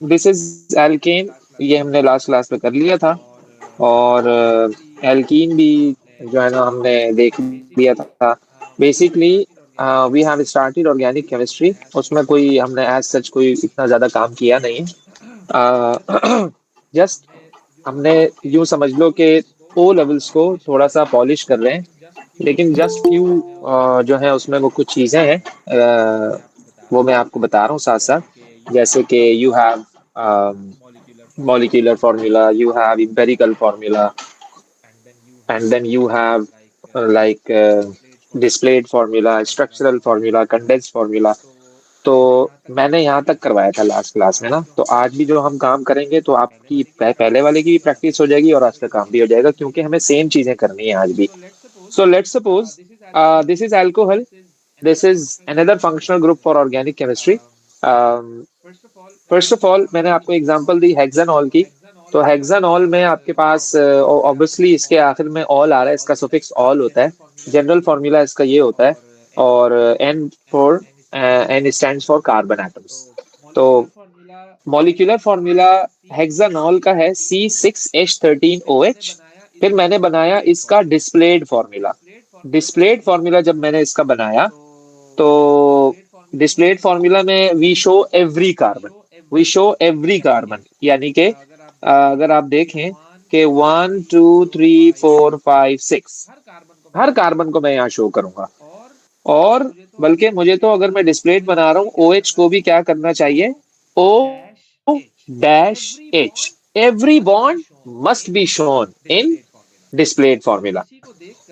This is alkene, ये हमने last class में कर लिया था। और एल्कीन भी जो है ना हमने देख लिया था। Basically we have started organic chemistry, उसमें कोई हमने एज सच कोई इतना ज्यादा काम किया नहीं है। जस्ट हमने यूं समझ लो कि ओ लेवल्स को थोड़ा सा पॉलिश कर रहे हैं। लेकिन जस्ट फ्यू जो है उसमें वो कुछ चीजें हैं, वो मैं आपको बता रहा हूँ साथ साथ। जैसे कि you have molecular formula, you have empirical formula, and then you have displayed formula, structural formula, condensed formula. तो मैंने यहाँ तक करवाया था लास्ट क्लास में ना। तो आज भी जो हम काम करेंगे तो आपकी पहले वाले की भी प्रैक्टिस हो जाएगी और आज का काम भी हो जाएगा, क्योंकि हमें सेम चीजें करनी है आज भी। So let's suppose this is alcohol, this is another functional group for organic chemistry. First of all मैंने आपको एग्जांपल दी हेक्सानॉल की। तो हेक्सानॉल में आपके पास ऑब्वियसली इसके आखिर में ऑल आ रहा है, इसका सुफिक्स ऑल होता है। जनरल फॉर्मूला इसका ये होता है। और n for n stands for carbon atoms. तो मॉलिक्यूलर फॉर्मूला हेक्सानॉल का है C6H13OH। फिर मैंने बनाया इसका डिस्प्लेड फॉर्मूला। डिस्प्लेड फॉर्मूला जब मैंने इसका बनाया तो डिस्प्लेड फॉर्मूला में we show every carbon, we show every carbon, यानी कि अगर आप देखें कि 1 2 3 4 5 6 हर कार्बन को मैं यहाँ शो करूंगा। और बल्कि मुझे तो अगर मैं डिस्प्लेड बना रहा हूँ OH को भी क्या करना चाहिए, O-H, every bond must be shown in displayed formula.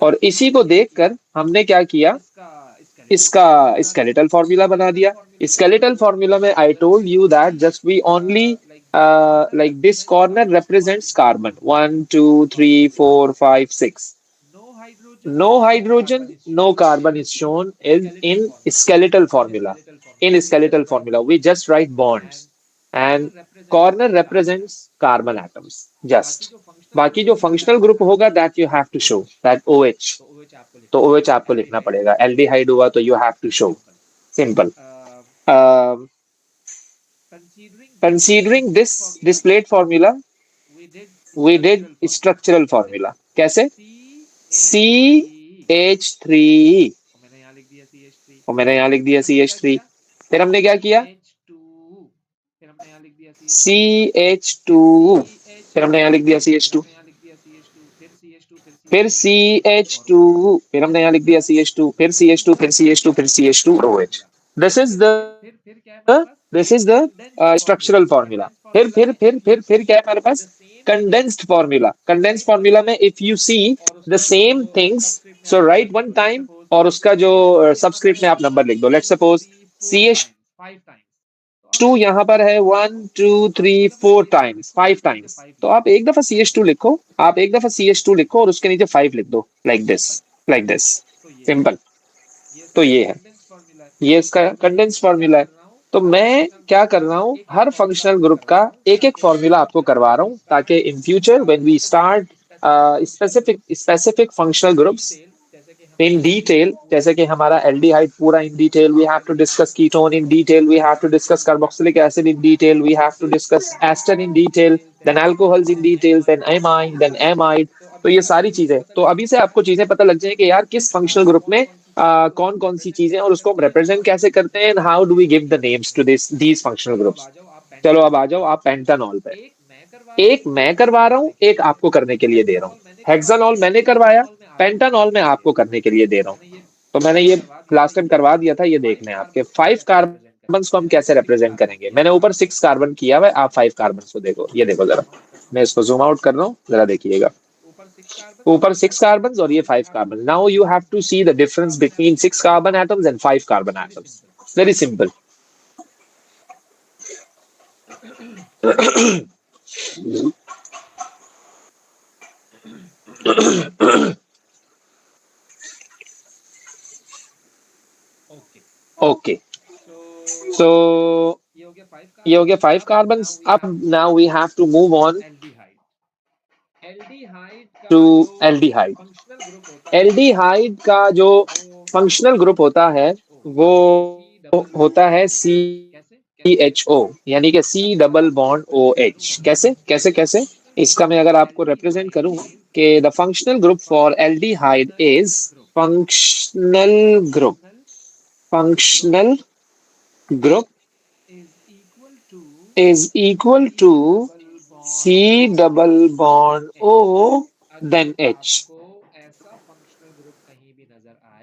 और इसी को देखकर हमने क्या किया, इसका स्केलेटल फॉर्मूला बना दिया। स्केलेटल फॉर्मूला में I told you that just we only like this corner represents carbon 1 2 3 4 5 6। No hydrogen, no carbon is shown in skeletal formula. In skeletal formula we just write bonds and corner represents carbon atoms just. बाकी जो functional group होगा that you have to show that OH। तो OH आपको लिखना पड़ेगा। Aldehyde हुआ तो you have to show, simple. Considering this displayed formula we did structural formula। कैसे, CH3, और मैंने यहाँ लिख दिया CH3। फिर हमने क्या किया, CH2, फिर हमने यहाँ लिख दिया CH2। फिर CH2, फिर हमने यहाँ लिख दिया CH2, फिर CH2, फिर CH2, फिर CH2 OH। This is the this is the structural formula. फिर क्या है हमारे पास, कंडेंस्ड फॉर्मूला। कंडेंस्ड फॉर्मूला में if you see the same things, so right one time, और उसका जो सबस्क्रिप्ट में आप नंबर लिख दो। लेट्स सपोज CH2 यहाँ पर है 1 2 3 4 टाइम्स, 5 टाइम्स। तो आप एक दफा CH2 लिखो, आप एक दफा CH2 लिखो और उसके नीचे 5 लिख दो, like this, like this, simple. तो ये है, ये इसका कंडेंस फॉर्मूला है। तो मैं क्या कर रहा हूँ, हर फंक्शनल ग्रुप का एक एक फॉर्मूला आपको करवा रहा हूँ, ताकि in future when we start specific specific functional groups in detail, जैसे कि हमारा एल्डिहाइड पूरा in detail, we have to discuss ketone in detail, we have to discuss carboxylic acid in detail, we have to discuss ester in detail, then alcohols in detail, then amine, then amide. तो ये सारी चीजें, तो अभी से आपको चीजें पता लग जाए कि यार किस फंक्शनल ग्रुप में कौन कौन सी चीजें, और उसको हम रिप्रेजेंट कैसे करते हैं, how do we give the names to this these functional groups. चलो अब आ जाओ आप पेंटानॉल पे। एक मैं करवा रहा हूँ, एक आपको करने के लिए दे रहा हूँ। हेक्सानॉल मैंने करवाया, पेंटानॉल मैं आपको करने के लिए दे रहा हूँ। तो मैंने ये लास्ट टाइम करवा दिया था, ये देखने हैं आपके 5 कार्बन को हम कैसे रिप्रेजेंट करेंगे। मैंने ऊपर 6 कार्बन किया हुआ है, आप 5 कार्बन को देखो, ये देखो जरा, मैं इसको जूम आउट कर रहा हूँ, जरा देखिएगा। ऊपर 6 कार्बन और ये 5 carbon. Now you have to see the difference between 6 carbon atoms and 5 carbon atoms. Very simple. Okay, so ये हो गया 5 कार्बन। अब now we have to move on to aldehyde. Aldehyde का जो फंक्शनल ग्रुप होता है वो होता है CHO, यानी कि C डबल बॉन्ड OH। कैसे कैसे कैसे इसका मैं अगर आपको रिप्रेजेंट करूं कि the functional group for aldehyde is functional group, functional group is equal to C double bond O then H।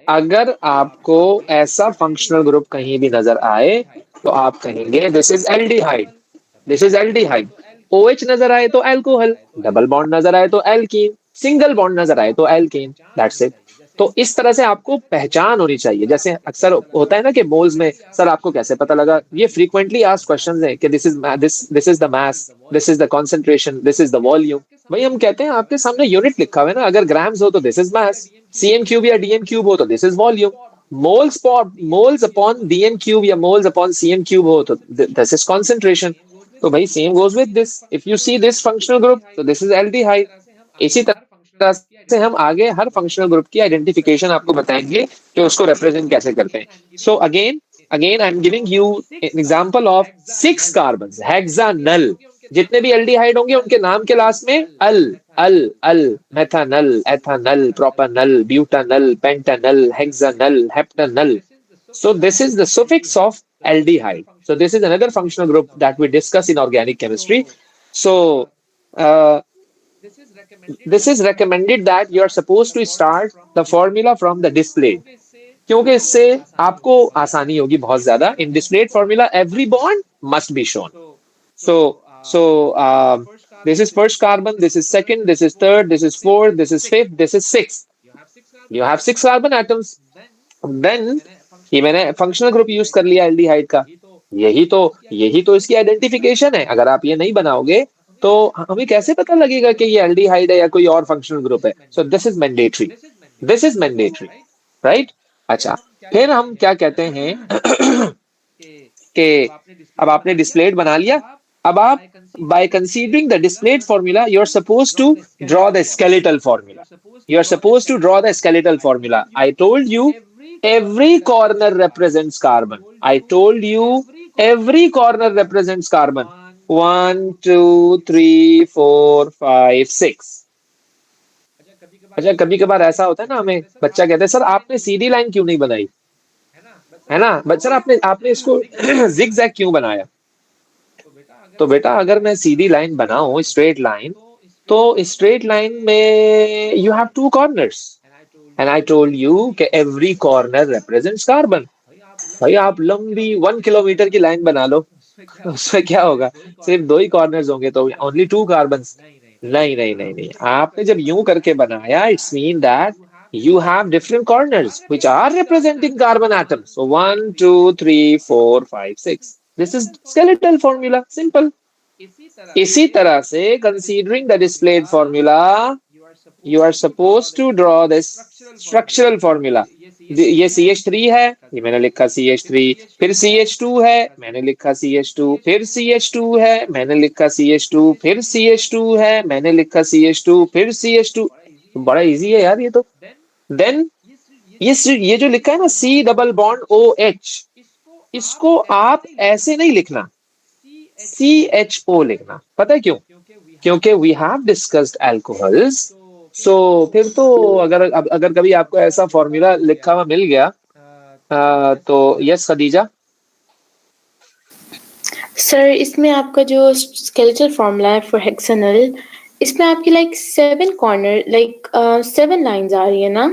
अगर आपको ऐसा फंक्शनल ग्रुप कहीं भी नजर आए तो आप कहेंगे this is aldehyde, this is aldehyde. OH नजर आए तो अल्कोहल, डबल बॉन्ड नजर आए तो एल्कीन, सिंगल बॉन्ड नजर आए तो एल्कीन, दैट्स इट। तो इस तरह से आपको पहचान होनी चाहिए। जैसे अक्सर होता है ना कि मोल्स में, सर आपको कैसे पता लगा, ये फ्रीक्वेंटली आस्क्ड क्वेश्चंस है कि this is the mass, this is the concentration, this is the volume. भाई हम कहते हैं आपके सामने यूनिट लिखा हुआ है ना, अगर ग्राम्स हो तो this is mass, CM cube या DM क्यूब हो तो this is volume, moles upon DM cube या मोल्स अपॉन CM क्यूब हो तो दिस इज कंसंट्रेशन। तो भाई same goes with this, if you see this functional group तो this is aldehyde. इसी तरह से हम आगे हर फंक्शनल ग्रुप की आइडेंटिफिकेशन आपको बताएंगे कि उसको रिप्रेजेंट कैसे करते हैं। So again again I am giving you an example of 6 carbon hexanal. जितने भी एल्डिहाइड होंगे उनके नाम के लास्ट में al, al methanal, ethanal, propanal, butanal, pentanal, hexanal, heptanal. So this is the suffix of aldehyde. So this is another functional group that we discuss in organic chemistry. So uh, this is recommended that you are supposed to start the formula from the displayed, क्योंकि इससे आपको आसानी होगी बहुत ज्यादा। इन displayed formula every bond must be shown. So this is first carbon, this is second, this is third, this is fourth, this is fifth, this is sixth. You have 6 carbon atoms. Then ये मैंने functional group use कर लिया aldehyde का। यही तो इसकी identification है। अगर आप ये नहीं बनाओगे तो हमें कैसे पता लगेगा कि ये एल्डिहाइड है या कोई और फंक्शनल ग्रुप है। सो this is mandatory, this is mandatory, right. अच्छा, फिर हम क्या कहते हैं कि अब आपने डिस्प्लेड बना लिया। अब आप by considering the displayed formula you are supposed to draw the skeletal formula, you are supposed to draw the skeletal formula. I told you every corner represents carbon, I told you every corner represents carbon, 1 2 3 4 5 6। अच्छा, कभी कभार ऐसा होता है ना, हमें बच्चा कहता है सर आपने सीधी लाइन क्यों नहीं बनाई, है ना, बट सर आपने आपने इसको जिग जैग क्यों बनाया। तो बेटा अगर मैं सीधी लाइन बनाऊं, स्ट्रेट लाइन, तो स्ट्रेट लाइन में you have 2 corners and I told you कि एवरी कॉर्नर रिप्रेजेंट्स कार्बन। भाई आप लंबी 1 किलोमीटर की लाइन बना लो, उसमें क्या होगा, सिर्फ 2 ही कॉर्नर्स होंगे तो ओनली 2 कार्बन। नहीं नहीं नहीं नहीं, आपने जब यूं करके बनाया it's mean that you have different corners which are representing carbon atoms. So 1 2 3 4 5 6, this is skeletal formula, simple. इसी तरह से considering the displayed formula you are supposed to draw this structural formula. ये CH3 है, ये मैंने लिखा CH3, फिर CH2 है, मैंने लिखा CH2, फिर CH2 है, मैंने लिखा CH2, फिर CH2 है, मैंने लिखा CH2, फिर CH2। तो बड़ा इजी है यार ये तो। देन ये जो लिखा है ना C डबल बॉन्ड OH, इसको आप ऐसे नहीं लिखना, CHO लिखना। पता है क्यों? क्योंकि वी हैव डिस्कस्ड अल्कोहल्स। सो फिर तो अगर कभी आपको ऐसा फॉर्मूला लिखा हुआ मिल गया तो यस खदीजा। सर इसमें आपका जो स्केलेटल फॉर्मूला है फॉर हेक्सानल, इसमें आपकी लाइक 7 कॉर्नर, लाइक 7 लाइंस आ रही है ना?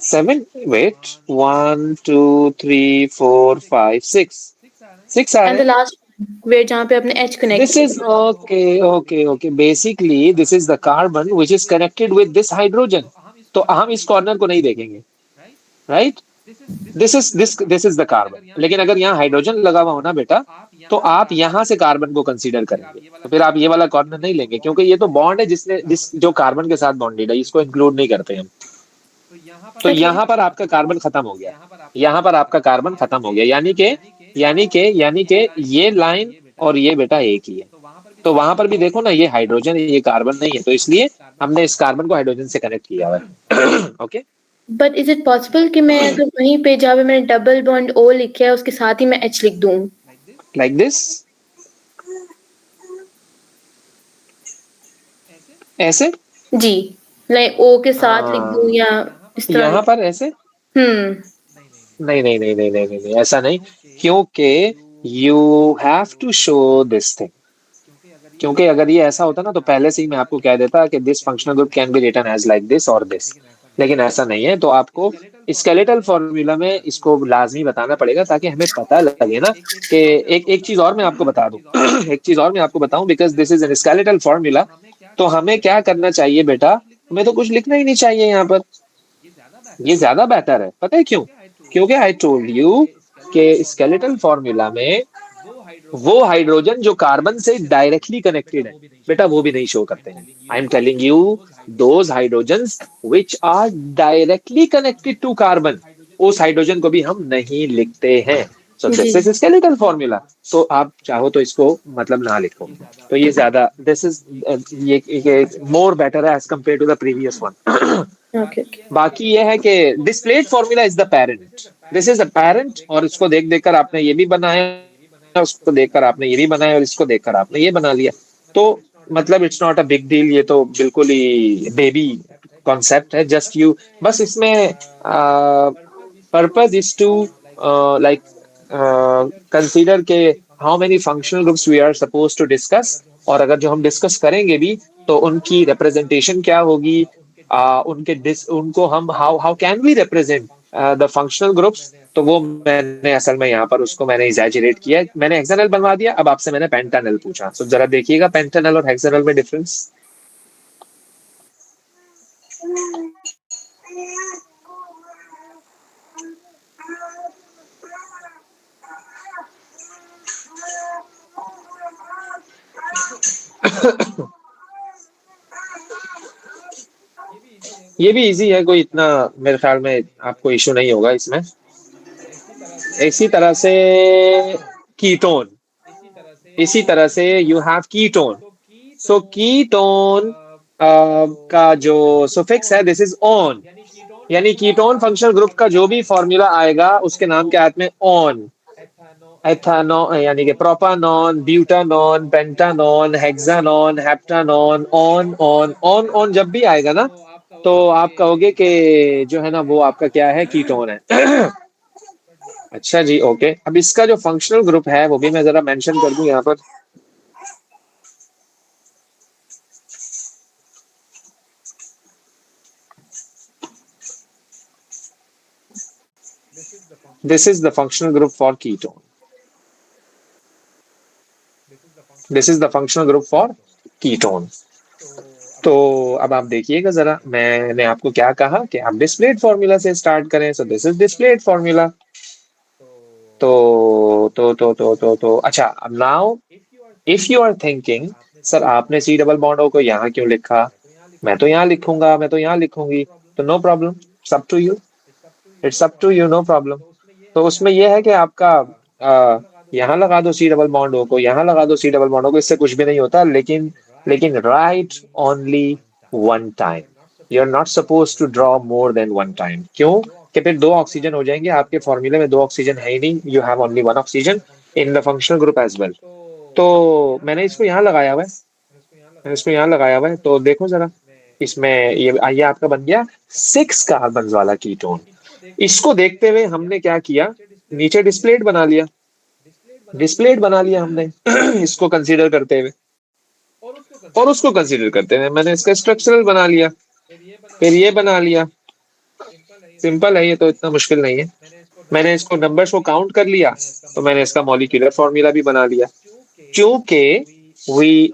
7, वेट, 1 2 3 4 5 6 आ एंड द रहे। लास्ट वेयर जहाँ पे आपने H connect This is okay. Basically, this is the carbon which is connected with this hydrogen. तो हम इस कॉर्नर को नहीं देखेंगे, right. This is the carbon. लेकिन अगर यहाँ हाइड्रोजन लगा हुआ हो ना बेटा, तो आप यहाँ से कार्बन को कंसीडर करेंगे, तो फिर आप ये वाला कॉर्नर नहीं लेंगे, क्योंकि ये तो बॉन्ड है जिस जो कार्बन के साथ बॉन्डेड है, इसको इंक्लूड नहीं करते हम। तो यहाँ पर आपका कार्बन खत्म हो गया, यहाँ पर आपका कार्बन खत्म हो गया, यानी के ये लाइन और ये बेटा एक ही है। तो वहां पर भी देखो ना, ये हाइड्रोजन है, ये कार्बन नहीं है, तो इसलिए हमने इस कार्बन को हाइड्रोजन से कनेक्ट किया हुआ है। Okay, but is it possible कि मैं अगर वहीं पे जहाँ पे मैंने डबल बॉन्ड O लिखा है उसके साथ ही मैं H लिख दूँ? like this, ऐसे, जी, लाइक ओ के साथ लिख दूं हाँ, या इस तरह यहाँ लिख? पर ऐसे, हम्म। नहीं नहीं नहीं नहीं नहीं नहीं नहीं, ऐसा नहीं, क्योंकि you have to show this thing, क्योंकि अगर ये ऐसा होता ना तो पहले से ही मैं आपको कह देता कि this functional group can be written as like this और दिस, लेकिन ऐसा नहीं है, तो आपको स्केलेटल फॉर्मूला में इसको लाजमी बताना पड़ेगा ताकि हमें पता लगे ना कि एक एक चीज और मैं आपको बता दूं एक चीज और मैं आपको बताऊं, because this is an skeletal formula, तो हमें क्या करना चाहिए बेटा, हमें तो कुछ लिखना ही नहीं चाहिए यहाँ पर, ये ज्यादा बेहतर है, पता है क्यों? क्योंकि आई टोल्ड यू कि स्केलेटल फॉर्मूला में वो हाइड्रोजन जो कार्बन से डायरेक्टली कनेक्टेड है बेटा वो भी नहीं शो करते हैं। I am telling you those hydrogens which are directly connected to carbon, उस हाइड्रोजन को भी हम नहीं लिखते हैं। सो जी। This is skeletal formula. तो आप चाहो तो इसको मतलब ना लिखो, तो ये ज्यादा दिस इज ये मोर बेटर है as compare to the previous one. Okay okay. बाकी ये है कि displayed formula is the parent, this is the parent, और इसको देख देखकर आपने ये भी बनाया, उसको देखकर आपने ये भी बनाया, और इसको देखकर आपने ये बना लिया, तो मतलब it's not a big deal, ये तो बिल्कुल ही बेबी कॉन्सेप्ट है, जस्ट यू बस इसमें purpose is to like consider के how many functional groups we are suppose to discuss, और अगर जो हम डिस्कस करेंगे भी तो उनकी रिप्रेजेंटेशन क्या होगी, उनको हम how how can we represent the functional groups, तो वो मैंने असल में यहाँ पर उसको मैंने एग्जैजरेट किया, मैंने हेक्सानल बनवा दिया, अब आपसे मैंने पेंटानल पूछा, तो जरा देखिएगा पेंटानल और हेक्सानल में डिफरेंस। ये भी इजी है, कोई इतना मेरे ख्याल में आपको इशू नहीं होगा इसमें। इसी तरह से कीटोन, इसी तरह से you have ketone, so ketone का जो सुफिक्स है दिस इज ऑन, यानी कीटोन फंक्शनल ग्रुप का जो भी फॉर्मूला आएगा उसके नाम के हाथ में ऑन, एथानॉन यानी कि प्रोपानॉन, ब्यूटानॉन, पेंटानॉन, हेक्सानॉन, हेप्टानॉन, ऑन ऑन ऑन ऑन जब भी आएगा ना तो आप कहोगे कि जो है ना वो आपका क्या है, कीटोन है। अच्छा जी, ओके, अब इसका जो फंक्शनल ग्रुप है वो भी मैं जरा मेंशन कर दूं यहाँ पर। This is the functional group for ketone, this is the functional group for ketone. तो अब आप देखिएगा जरा, मैंने आपको क्या कहा कि आप डिस्प्लेड फॉर्मूला से स्टार्ट करें, so this is displayed formula. तो अच्छा, अब now if you are thinking sir आपने सी डबल बॉन्ड ओ को यहाँ क्यों लिखा, मैं तो यहाँ लिखूंगा, मैं तो यहाँ लिखूंगी, तो no problem, up to you, it's up to you, no problem. तो उसमें यह है कि आपका यहाँ लगा दो सी डबल बॉन्ड ओ को, यहाँ लगा दो सी डबल बॉन्ड ओ को, इससे कुछ भी नहीं होता, लेकिन write only one time, you are not suppose to draw more than one time, क्यों कि फिर दो ऑक्सीजन हो जाएंगे, आपके फॉर्मूले में दो ऑक्सीजन है ही नहीं, you have only one oxygen in the functional group as well. तो मैंने इसको यहाँ लगाया हुआ है, मैंने इसको यहाँ लगाया हुआ है, तो देखो जरा, इसमें ये आपका बन गया 6 कार्बन वाला कीटोन। इसको देखते हुए हमने क्या किया, नीचे डिस्प्लेड बना लिया, डिस्प्लेड बना लिया हमने इसको कंसीडर करते हुए, और उसको कंसीडर करते हुए मैंने इसका स्ट्रक्चरल बना लिया, फिर ये बना लिया, सिंपल है, ये तो इतना मुश्किल नहीं है। मैंने इसको नंबर्स को काउंट कर लिया, तो मैंने इसका मॉलिक्यूलर फॉर्मूला भी बना लिया, क्योंकि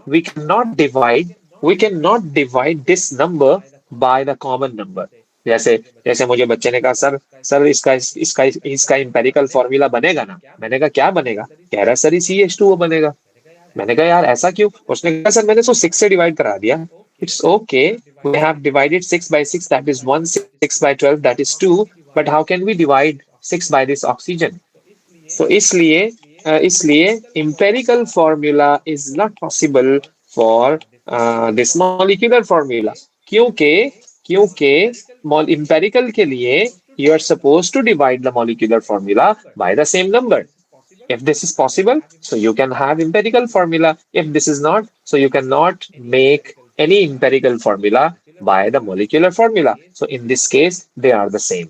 we cannot divide, we cannot divide this number by the common number। जैसे जैसे मुझे बच्चे ने कहा सर सर इसका इसका इसका इंपेरिकल फॉर्मूला बनेगा ना, मैंने कहा क्या बनेगा, कह रहा है सर CH2O बनेगा, मैंने कहा यार ऐसा क्यों, उसने कहा सर मैंने इसको 6 से डिवाइड करा दिया, it's okay, we have divided 6 by 6 that is 1, 6 by 12 that is 2, but how can we divide 6 by this oxygen, तो इसलिए empirical formula is not possible for this molecular formula, क्योंकि क्योंकि empirical के लिए you are supposed to divide the molecular formula by the same number, If this is possible, so you can have empirical formula. If this is not, so you cannot make any empirical formula by the molecular formula. So in this case, they are the same.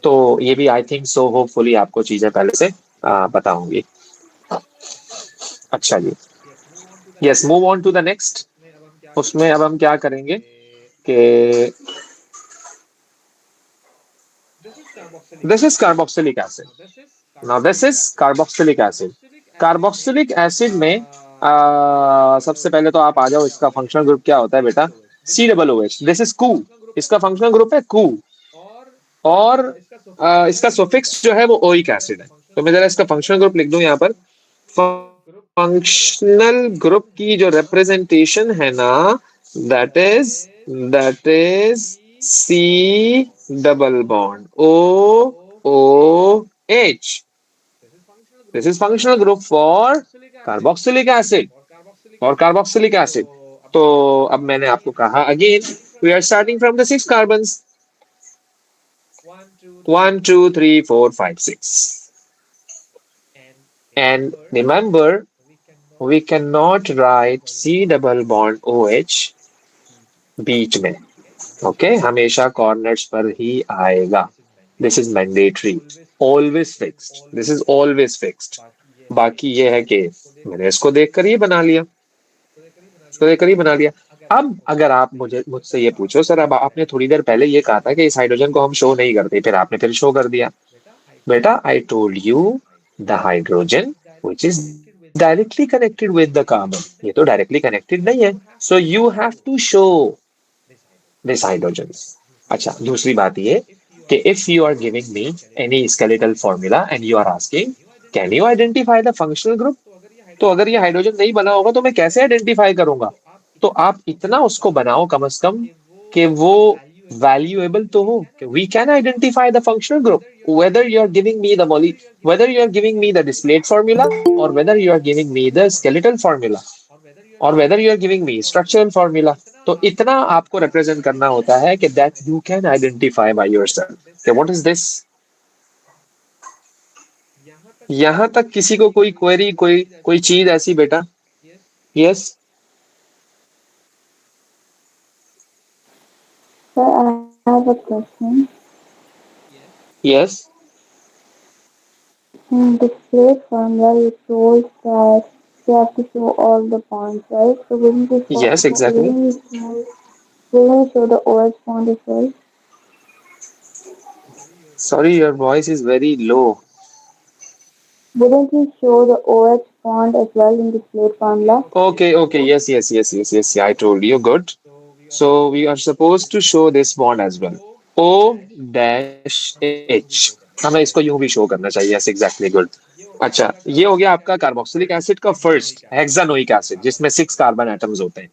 तो ये भी I think so hopefully आपको चीजें पहले से पता होंगी. अच्छा जी. Yes, move on to the next. उसमें अब हम क्या करेंगे कि this is carboxylic acid. Now this is carboxylic acid. Carboxylic acid में सबसे पहले तो आप आ जाओ, इसका फंक्शनल ग्रुप क्या होता है बेटा? COOH. दिस इज कू. इसका फंक्शनल ग्रुप है कू. और इसका सुफिक्स जो है वो ओइक एसिड है. तो मैं जरा इसका फंक्शनल ग्रुप लिख दूं यहाँ पर. फंक्शनल ग्रुप की जो रिप्रेजेंटेशन है ना, that is C double bond OOH. This is functional group for carboxylic acid. तो अब मैंने आपको कहा again, we are starting from the 6 carbons. 1 2 3 4 5 6. And remember, we cannot write C double bond OH बीच में. ओके, हमेशा corners पर ही आएगा. This is mandatory, always fixed. This is always fixed. बाकी ये है कि मैंने इसको देखकर ही बना लिया. अब अगर आप मुझसे ये पूछो, सर अब आपने थोड़ी देर पहले ये कहा था कि इस हाइड्रोजन को हम शो नहीं करते, फिर आपने फिर शो कर दिया. बेटा, आई told you the hydrogen which is directly connected with the carbon. ये तो डायरेक्टली कनेक्टेड नहीं है. So you have to show this hydrogen. अच्छा, दूसरी बात ये कि if you are giving me any skeletal formula and you are asking can you identify the functional group, तो अगर ये हाइड्रोजन नहीं बना होगा तो मैं कैसे आइडेंटिफाई करूंगा? तो आप इतना उसको बनाओ कम से कम कि वो valuable तो हो. We can identify the functional group whether you are giving me whether you are giving me the displayed formula, or whether you are giving me the skeletal formula, or whether you are giving me structural formula. तो इतना आपको represent करना होता है कि that you can identify by yourself. Okay, what is this? यहां तक किसी को कोई क्वेरी, कोई चीज ऐसी बेटा? Yes. Sir, I have a question. Yes. In display formula, you told that you have to show all the bonds, right? So wouldn't you show, Yes, exactly. will you show the OH bond as well? Sorry, your voice is very low. Wouldn't you show the OH bond as well in displayed formula? Okay. Yes. I told you. Good. So we are supposed to show this bond as well. O-H. हमें इसको यूं भी show करना चाहिए. Yes, exactly. Good. अच्छा, ये हो गया आपका कार्बोक्सिलिक एसिड का फर्स्ट हेक्सानोइक एसिड, जिसमें 6 कार्बन एटम्स होते हैं.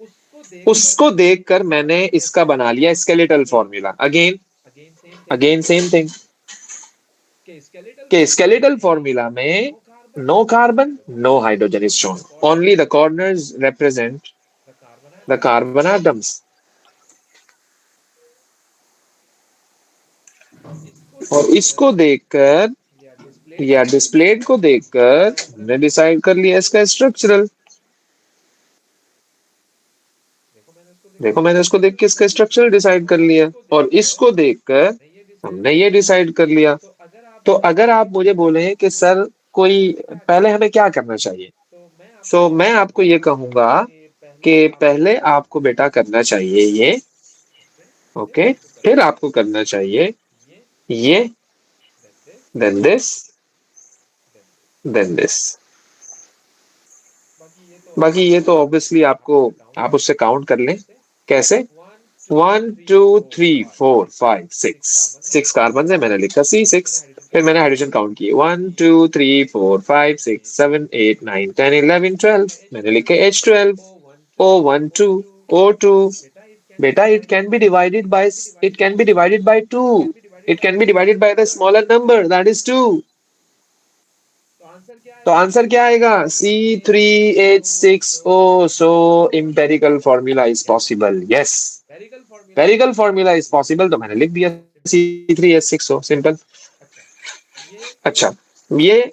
उसको देखकर मैंने इसका बना लिया skeletal formula. Again same thing के स्केलेटल फॉर्मूला में no carbon, no hydrogen is shown. Only the corners represent the carbon atoms. और इसको देखकर या डिस्प्लेड को देखकर हमने डिसाइड कर लिया इसका स्ट्रक्चरल. देखो, मैंने इसको देख के इसका स्ट्रक्चरल डिसाइड कर लिया, और इसको देखकर हमने ये डिसाइड कर लिया. तो अगर आप मुझे बोले कि सर कोई पहले हमें क्या करना चाहिए, तो मैं आपको ये कहूंगा कि पहले आपको बेटा करना चाहिए ये. ओके, फिर आपको करना चाहिए ये, then this, then this. बाकी ये तो ऑब्वियसली आप उससे काउंट कर लें. कैसे? 1 2 3 4 5 6 कार्बन है, मैंने लिखा C6. फिर मैंने हाइड्रोजन काउंट किए 1 2 3 4 5 6 7 8 9 10 11 12. मैंने लिखे H12 O12 O2. बेटा, it can be divided by 2. It can be divided by the smaller number, that is 2. तो आंसर क्या आएगा? C3H6O. So empirical formula is possible. Yes, empirical formula is possible. तो मैंने लिख दिया C3H6O. सिंपल. अच्छा, ये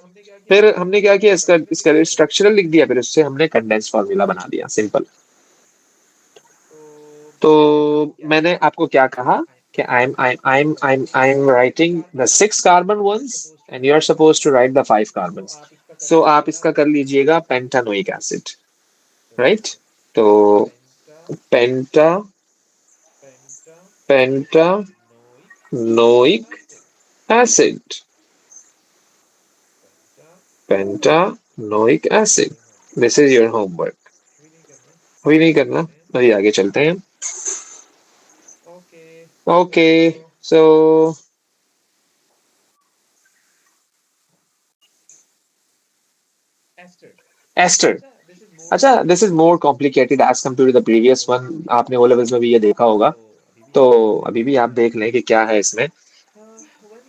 फिर हमने क्या किया, इसका स्ट्रक्चरल लिख दिया, फिर उससे हमने कंडेंस फॉर्मूला बना दिया, सिंपल। तो मैंने आपको क्या कहा कि I am writing the 6 carbon once and you are suppose to write the 5 carbon. So आप इसका कर लीजिएगा पेंटानोइक एसिड, राइट। तो penta pentanoic acid, pentanoic acid, this is your homework. अभी नहीं करना, अभी आगे चलते हैं। Okay, so ester. अच्छा, this is more complicated as compare to the previous one. आपने ओ लेवल्स में भी ये देखा होगा, तो अभी भी आप देख लें कि क्या है इसमें।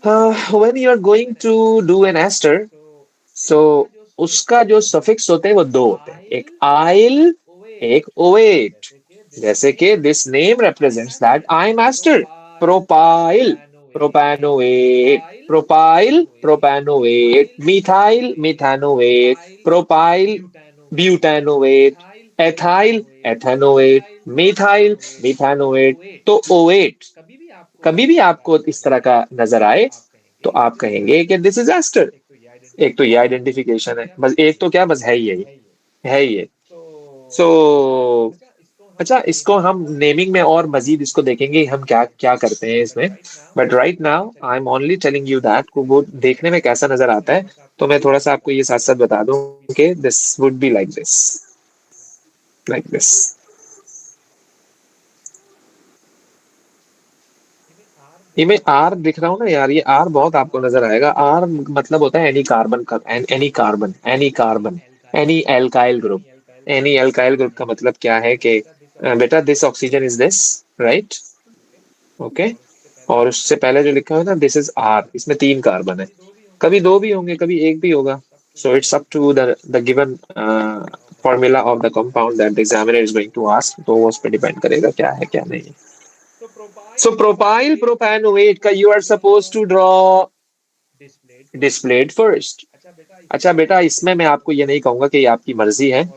When you are going to do an ester, so उसका जो सफिक्स होते हैं वो दो होते हैं, एक आइल, एक ओएट। जैसे कि this name represents that I am ester, propyl, propanoate, propyl, propanoate, methyl, methanoate, propyl, butanoate, ethyl, ethanoate, methyl, methanoate. तो ओएट कभी भी आपको इस तरह का नजर आए तो आप कहेंगे कि दिस इज एस्टर। एक तो ये आइडेंटिफिकेशन है, बस एक तो क्या, बस है ही यही, है ही ये। सो अच्छा, इसको हम नेमिंग में और मजीद इसको देखेंगे हम क्या क्या करते हैं इसमें। But right now I am only telling you that को वो देखने में कैसा नजर आता है। तो मैं थोड़ा सा आपको ये साथ साथ बता दूं कि this would be like this, like this. ये मैं आर दिख रहा हूँ ना यार, ये आर बहुत आपको नजर आएगा। आर मतलब होता है एनी कार्बन का, any carbon, any carbon, any alkyl group. Any alkyl group का मतलब क्या है कि बेटा this oxygen is this, right, okay. और उससे पहले जो लिखा है ना, दिस इज आर, इसमें 3 कार्बन है। कभी 2 भी होंगे, कभी एक भी होगा। So it's up to the given formula of the compound that the examiner is going to ask, तो वो उस पर डिपेंड करेगा क्या है क्या नहीं। So propyl propanoate का you are supposed to draw displayed first। अच्छा बेटा, इसमें मैं आपको ये नहीं कहूंगा कि ये आपकी मर्जी है,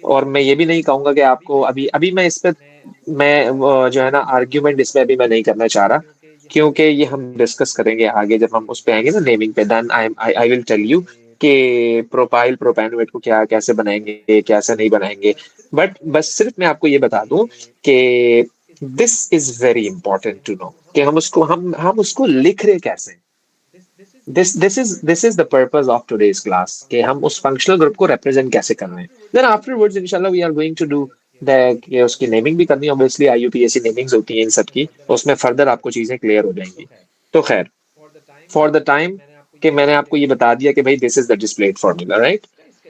और मैं ये भी नहीं कहूंगा कि आपको अभी अभी मैं इस पे मैं जो है ना आर्ग्यूमेंट इसमें अभी मैं नहीं करना चाह रहा, क्योंकि ये हम डिस्कस करेंगे आगे जब हम उस पे आएंगे ना नेमिंग पे। Then I will tell you कि प्रोपाइल प्रोपैनोएट को क्या कैसे बनाएंगे कैसे नहीं बनाएंगे। बट बस सिर्फ मैं आपको ये बता दूं कि this is very important to know कि हम उसको लिख रहे कैसे। This is the purpose of today's class कि हम उस फंक्शनल ग्रुप को रिप्रेजेंट कैसे कर रहे हैं। देन आफ्टरवर्ड्स इंशाल्लाह we are going to do the कि उसकी नेमिंग भी करनी है, ऑब्वियसली आईयूपीएसी नेमिंग्स होती हैं इन सब की, तो उसमें फर्दर आपको चीजें क्लियर हो जाएंगी। तो खैर, फॉर द टाइम कि मैंने आपको ये बता दिया कि भाई this is the displayed formula, right.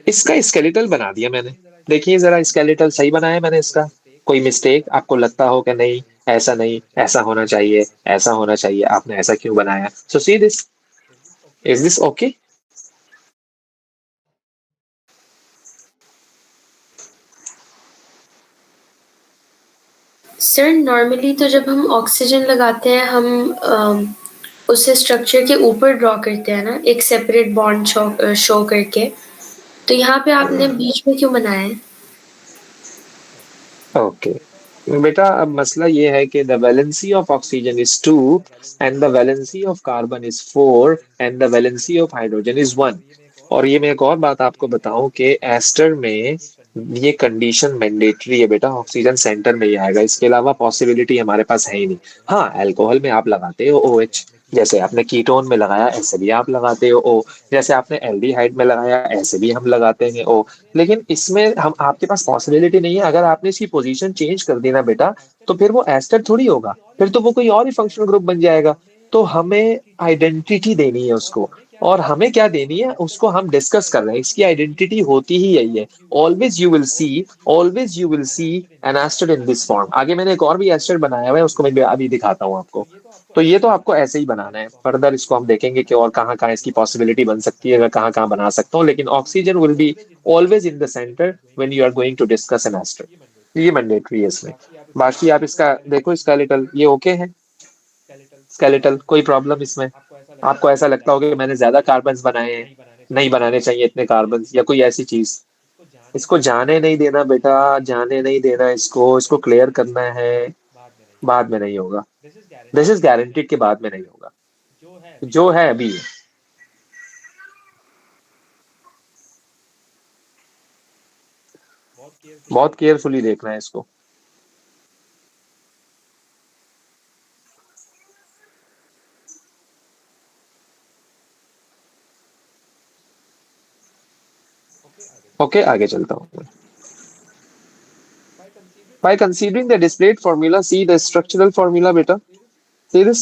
इसका स्केलेटल बना दिया मैंने, देखिए जरा स्केलेटल सही बनाया मैंने इसका। कोई मिस्टेक आपको लगता हो कि नहीं ऐसा नहीं, ऐसा होना चाहिए, ऐसा होना चाहिए, आपने ऐसा क्यों बनाया। So see this, is this okay? Sir normally तो जब हम ऑक्सीजन लगाते हैं हम उसे स्ट्रक्चर के ऊपर ड्रॉ करते हैं ना, एक सेपरेट बॉन्ड शो करके। तो यहाँ पे आपने बीच में क्यों बनाया है? ओके बेटा, अब मसला ये है कि the valency of oxygen is 2 and the valency of carbon is 4 and the valency of hydrogen is 1। और ये मैं एक और बात आपको बताऊं कि एस्टर में ये कंडीशन मैंडेटरी है बेटा, ऑक्सीजन सेंटर में ही आएगा, इसके अलावा पॉसिबिलिटी हमारे पास है ही नहीं। हाँ, अल्कोहल में आप लगाते हो ओ एच, जैसे आपने कीटोन में लगाया ऐसे भी आप लगाते हो ओ, जैसे आपने एल्डिहाइड में लगाया ऐसे भी हम लगाते हैं ओ। लेकिन इसमें हम आपके पास पॉसिबिलिटी नहीं है। अगर आपने इसकी पोजीशन चेंज कर दी ना बेटा, तो फिर वो एस्टर थोड़ी होगा, फिर तो वो कोई और ही फंक्शनल ग्रुप बन जाएगा। तो हमें आइडेंटिटी देनी है उसको, और हमें क्या देनी है उसको हम डिस्कस कर रहे हैं। इसकी आइडेंटिटी होती ही यही है, always you will see an ester in this form. आगे मैंने एक और भी एस्टर बनाया हुआ है, उसको मैं अभी दिखाता हूँ आपको। तो ये तो आपको ऐसे ही बनाना है, फर्दर इसको हम देखेंगे कि और कहाँ कहाँ इसकी पॉसिबिलिटी बन सकती है, मैं कहाँ कहाँ बना सकता हूँ। लेकिन oxygen will be always in the center when you are going to discuss an ester, ये मैंडेटरी है इसमें। बाकी आप इसका देखो स्केलेटल, ये ओके है स्केलेटल, कोई प्रॉब्लम इसमें? आपको ऐसा लगता होगा कि मैंने ज्यादा कार्बन बनाए हैं, नहीं बनाने चाहिए इतने कार्बन या कोई ऐसी चीज। इसको जाने नहीं देना बेटा, जाने नहीं देना इसको, इसको क्लियर करना है। बाद में नहीं होगा, दिस इज गारंटीड कि बाद में नहीं होगा, जो है अभी है। बहुत केयरफुली देखना है इसको। ओके आगे चलता हूँ। By considering the displayed formula, see the structural formula beta. See this?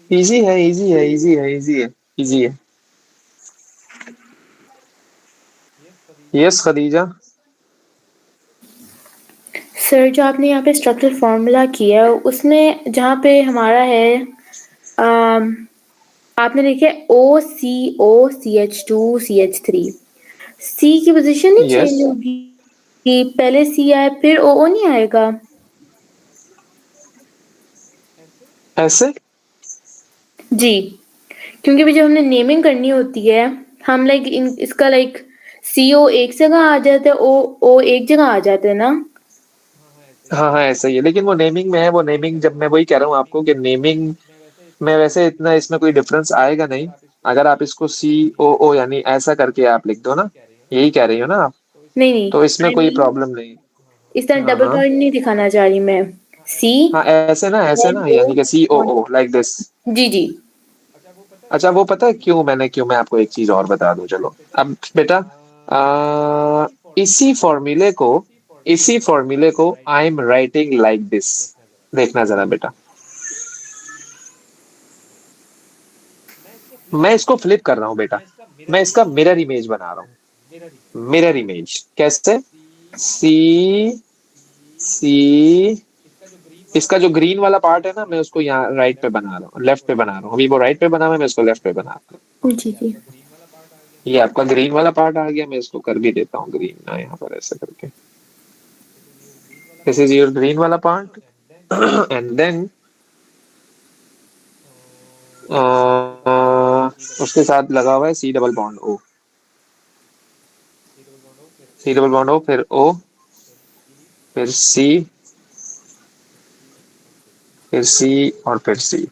Easy है, इजी है, इजी है, इजी है, इजी है। यस खदीजा। सर जो आपने यहाँ पे स्ट्रक्चरल फार्मूला किया है उसमें जहाँ पे हमारा है आपने लिखा है OCO CH2CH3। सी की पोजीशन नहीं यस चेंज होगी कि पहले सी आए फिर ओ नहीं आएगा? ऐसे जी, क्योंकि भी जब हमने नेमिंग करनी होती है हम लाइक इसका लाइक CO एक जगह आ जाता है, ओ एक जगह आ जाता है ना। हाँ हाँ ऐसा ही है, लेकिन वो नेमिंग में है, वो नेमिंग जब मैं वही कह रहा हूँ आपको कि नेमिंग में वैसे इतना इसमें कोई डिफरेंस आएगा नहीं। अगर आप इसको COO यानी ऐसा करके आप लिख दो ना, यही कह रही हो ना आप, नहीं नहीं, तो इसमें आई कोई मीन प्रॉब्लम नहीं। इस तरह हाँ डबल हाँ पॉइंट नहीं दिखाना चाह रही मैं। सी हाँ ऐसे देन ना ओ। यानी कि COO लाइक दिस। जी जी। अच्छा वो पता है क्यों, मैं आपको एक चीज और बता दूं चलो। अब बेटा इसी फॉर्मूले को, इसी फॉर्मूले को आई एम राइटिंग लाइक दिस। देखना जरा बेटा, मैं इसको फ्लिप कर रहा हूं बेटा, मैं इसका मिरर इमेज बना रहा हूं। मिरर इमेज कैसे? सी सी इसका जो ग्रीन वाला पार्ट है ना, मैं उसको यहाँ राइट पे बना रहा हूँ, लेफ्ट पे बना रहा हूँ। अभी वो राइट पे बना हुआ है, मैं इसको लेफ्ट पे बना रहा हूँ। जी जी। ये आपका ग्रीन वाला पार्ट आ गया, मैं इसको कर भी देता हूँ ग्रीन ना यहाँ पर ऐसे करके। दिस इज योर ग्रीन वाला पार्ट एंड देन उसके साथ लगा हुआ है C double bond O। C double bond O फिर O फिर C और फिर C।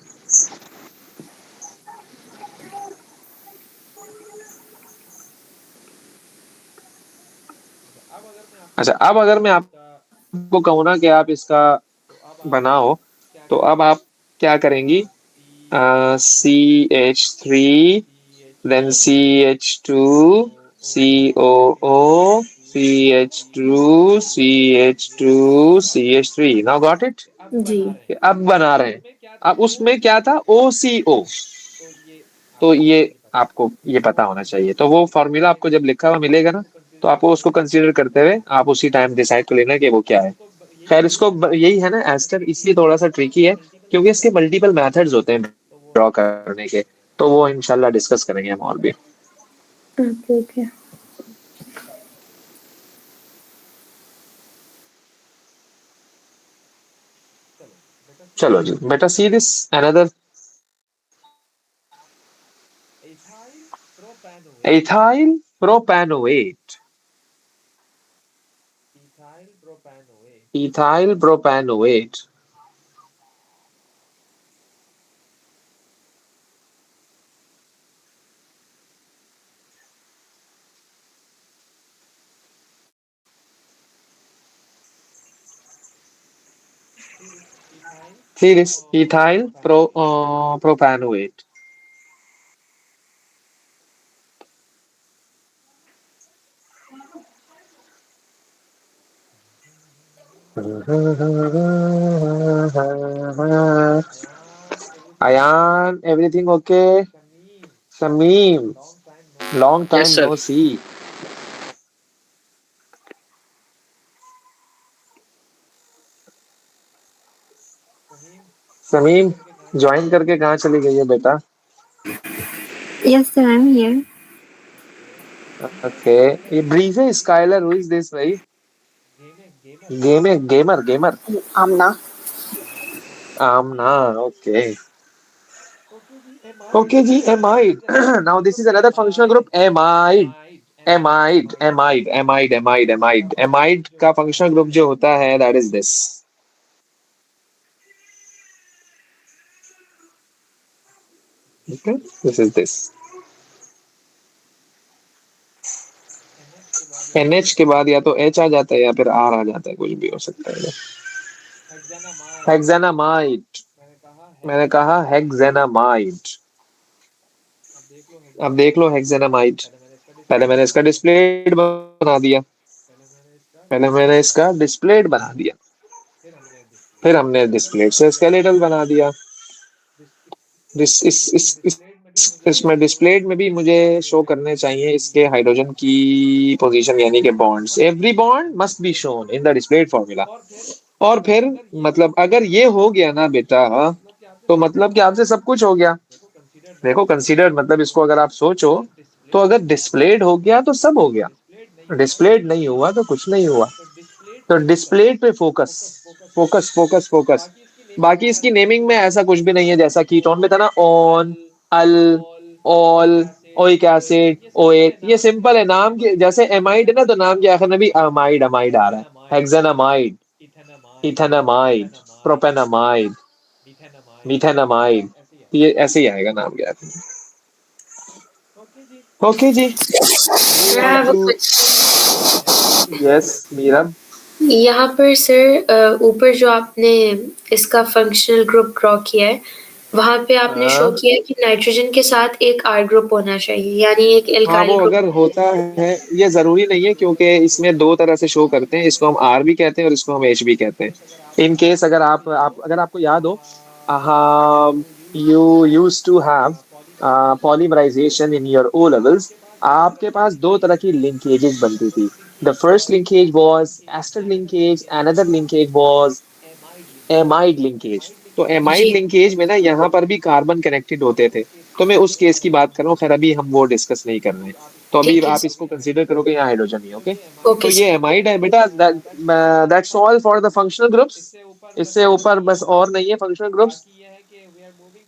अच्छा अब अगर मैं आपको कहूँ ना कि आप इसका बनाओ, तो अब आप क्या करेंगी? CH3 then CH2 COO CH2 CH2 CH3। now got it? जी अब बना रहे हैं। अब उसमें क्या था? OCO। तो ये आपको ये पता होना चाहिए, तो वो फॉर्मूला आपको जब लिखा हुआ मिलेगा ना, तो आपको उसको कंसीडर करते हुए आप उसी टाइम डिसाइड कर लेना कि वो क्या है। खैर इसको यही है ना एस्टर, इसलिए थोड़ा सा ट्रिकी है क्योंकि इसके मल्टीपल मेथड्स होते हैं ड्रॉ करने के। तो वो इंशाल्लाह डिस्कस करेंगे हम और भी। Okay okay. चलो जी बेटा, see this another ethyl propanoate। ethyl propanoate फिर इस propanoate। Ayan, everything okay? Sameem, long Yes, time sir. no see। Sameem join करके कहाँ चली गई है बेटा? Yes, sir, I'm here. Okay, ये Breezy Skyler, who is this भाई? Gamer gamer Amna. Amna, okay okay जी, amide. Now this is another functional group, amide amide amide amide amide amide amide का फंक्शनल ग्रुप जो होता है that is this. Okay, this is this. NH के बाद या तो H आ जाता है या फिर R आ जाता है, कुछ भी हो सकता है। हेक्सेनामाइड, मैंने कहा हेक्सेनामाइड। अब देख लो हेक्सेनामाइड। पहले मैंने इसका डिस्प्ले बना दिया, पहले मैंने इसका डिस्प्ले बना दिया, फिर हमने डिस्प्ले से स्केलेटल बना दिया। इसमें डिस्प्लेड में भी मुझे शो करने चाहिए इसके हाइड्रोजन की पोजीशन, यानी कि bonds. Every bond must be shown in the displayed formula. और फिर मतलब अगर ये हो गया ना बेटा, तो मतलब कि आपसे सब कुछ हो गया। देखो कंसीडर मतलब इसको अगर आप सोचो, तो अगर डिस्प्लेड हो गया तो सब हो गया, डिस्प्लेड नहीं हुआ तो कुछ नहीं हुआ। तो डिस्प्लेड पे फोकस फोकस फोकस फोकस। बाकी इसकी नेमिंग में ऐसा कुछ भी नहीं है, जैसा कीटोन में था ना, one, al, ol, oic acid, oate, ये सिंपल है। नाम के जैसे एमाइड है ना, तो नाम के आखिर में भी अमाइड अमाइड आ रहा है। हेक्सेनामाइड, इथेनामाइड, प्रोपेनामाइड, मिथेनामाइड, ये ऐसे ही आएगा नाम के आखिर में। ओके जी, sir I have a question. Yes Meera. यहाँ पर सर ऊपर जो आपने इसका फंक्शनल ग्रुप ड्रॉ किया है, वहाँ पे आपने शो हाँ किया है कि नाइट्रोजन के साथ एक R ग्रुप होना चाहिए, यानी एक हाँ, एल्काइल वो ग्रुप। अगर होता है, ये जरूरी नहीं है क्योंकि इसमें दो तरह से शो करते हैं। इसको हम आर भी कहते हैं और इसको हम एच भी कहते हैं। इन केस अगर आप अगर आपको याद हो, you use to have polymerization in your O levels. आपके पास दो तरह की लिंकेजेस बनती थी। The first linkage was ester linkage, another linkage was amide linkage. तो एमाइड जी, लिंकेज में ना यहाँ पर भी कार्बन कनेक्टेड होते थे। तो मैं उस केस की बात कर रहा हूँ, खैर अभी हम वो डिस्कस नहीं कर रहे हैं। तो अभी ठीक है आप इसको कंसीडर करोगे यहाँ हाइड्रोजन ही, ओके। सर। तो ओके ये सर। एमाइड है बेटा, that's all for the functional groups. इससे ऊपर बस और नहीं है फंक्शनल ग्रुप्स।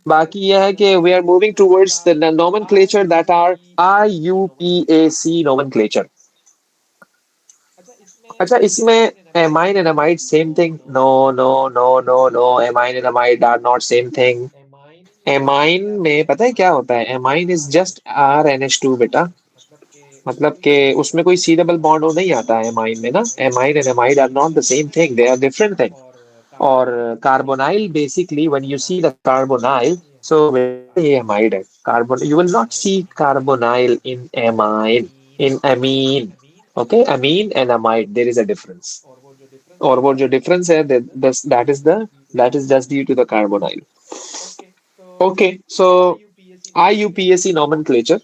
बाकी यह है कि we are moving towards the nomenclature that are IUPAC nomenclature. अच्छा, इसमें amine and amide same thing? No no no no no, amine and amide are not same thing. Amine में पता है क्या होता है? एमाइन इज जस्ट RNH2 बेटा। मतलब कि उसमें कोई C डबल बॉन्ड हो नहीं आता है एमाइन में ना। Amine and amide are not the same thing, they are different thing. और carbonyl basically when you see the carbonyl, so ये एमाइड है। Carbon, you will not see carbonyl in amine, in amine. Okay, amine and amide there is a difference. और वो जो difference है, that is just due to the carbonyl. Okay, so IUPAC nomenclature.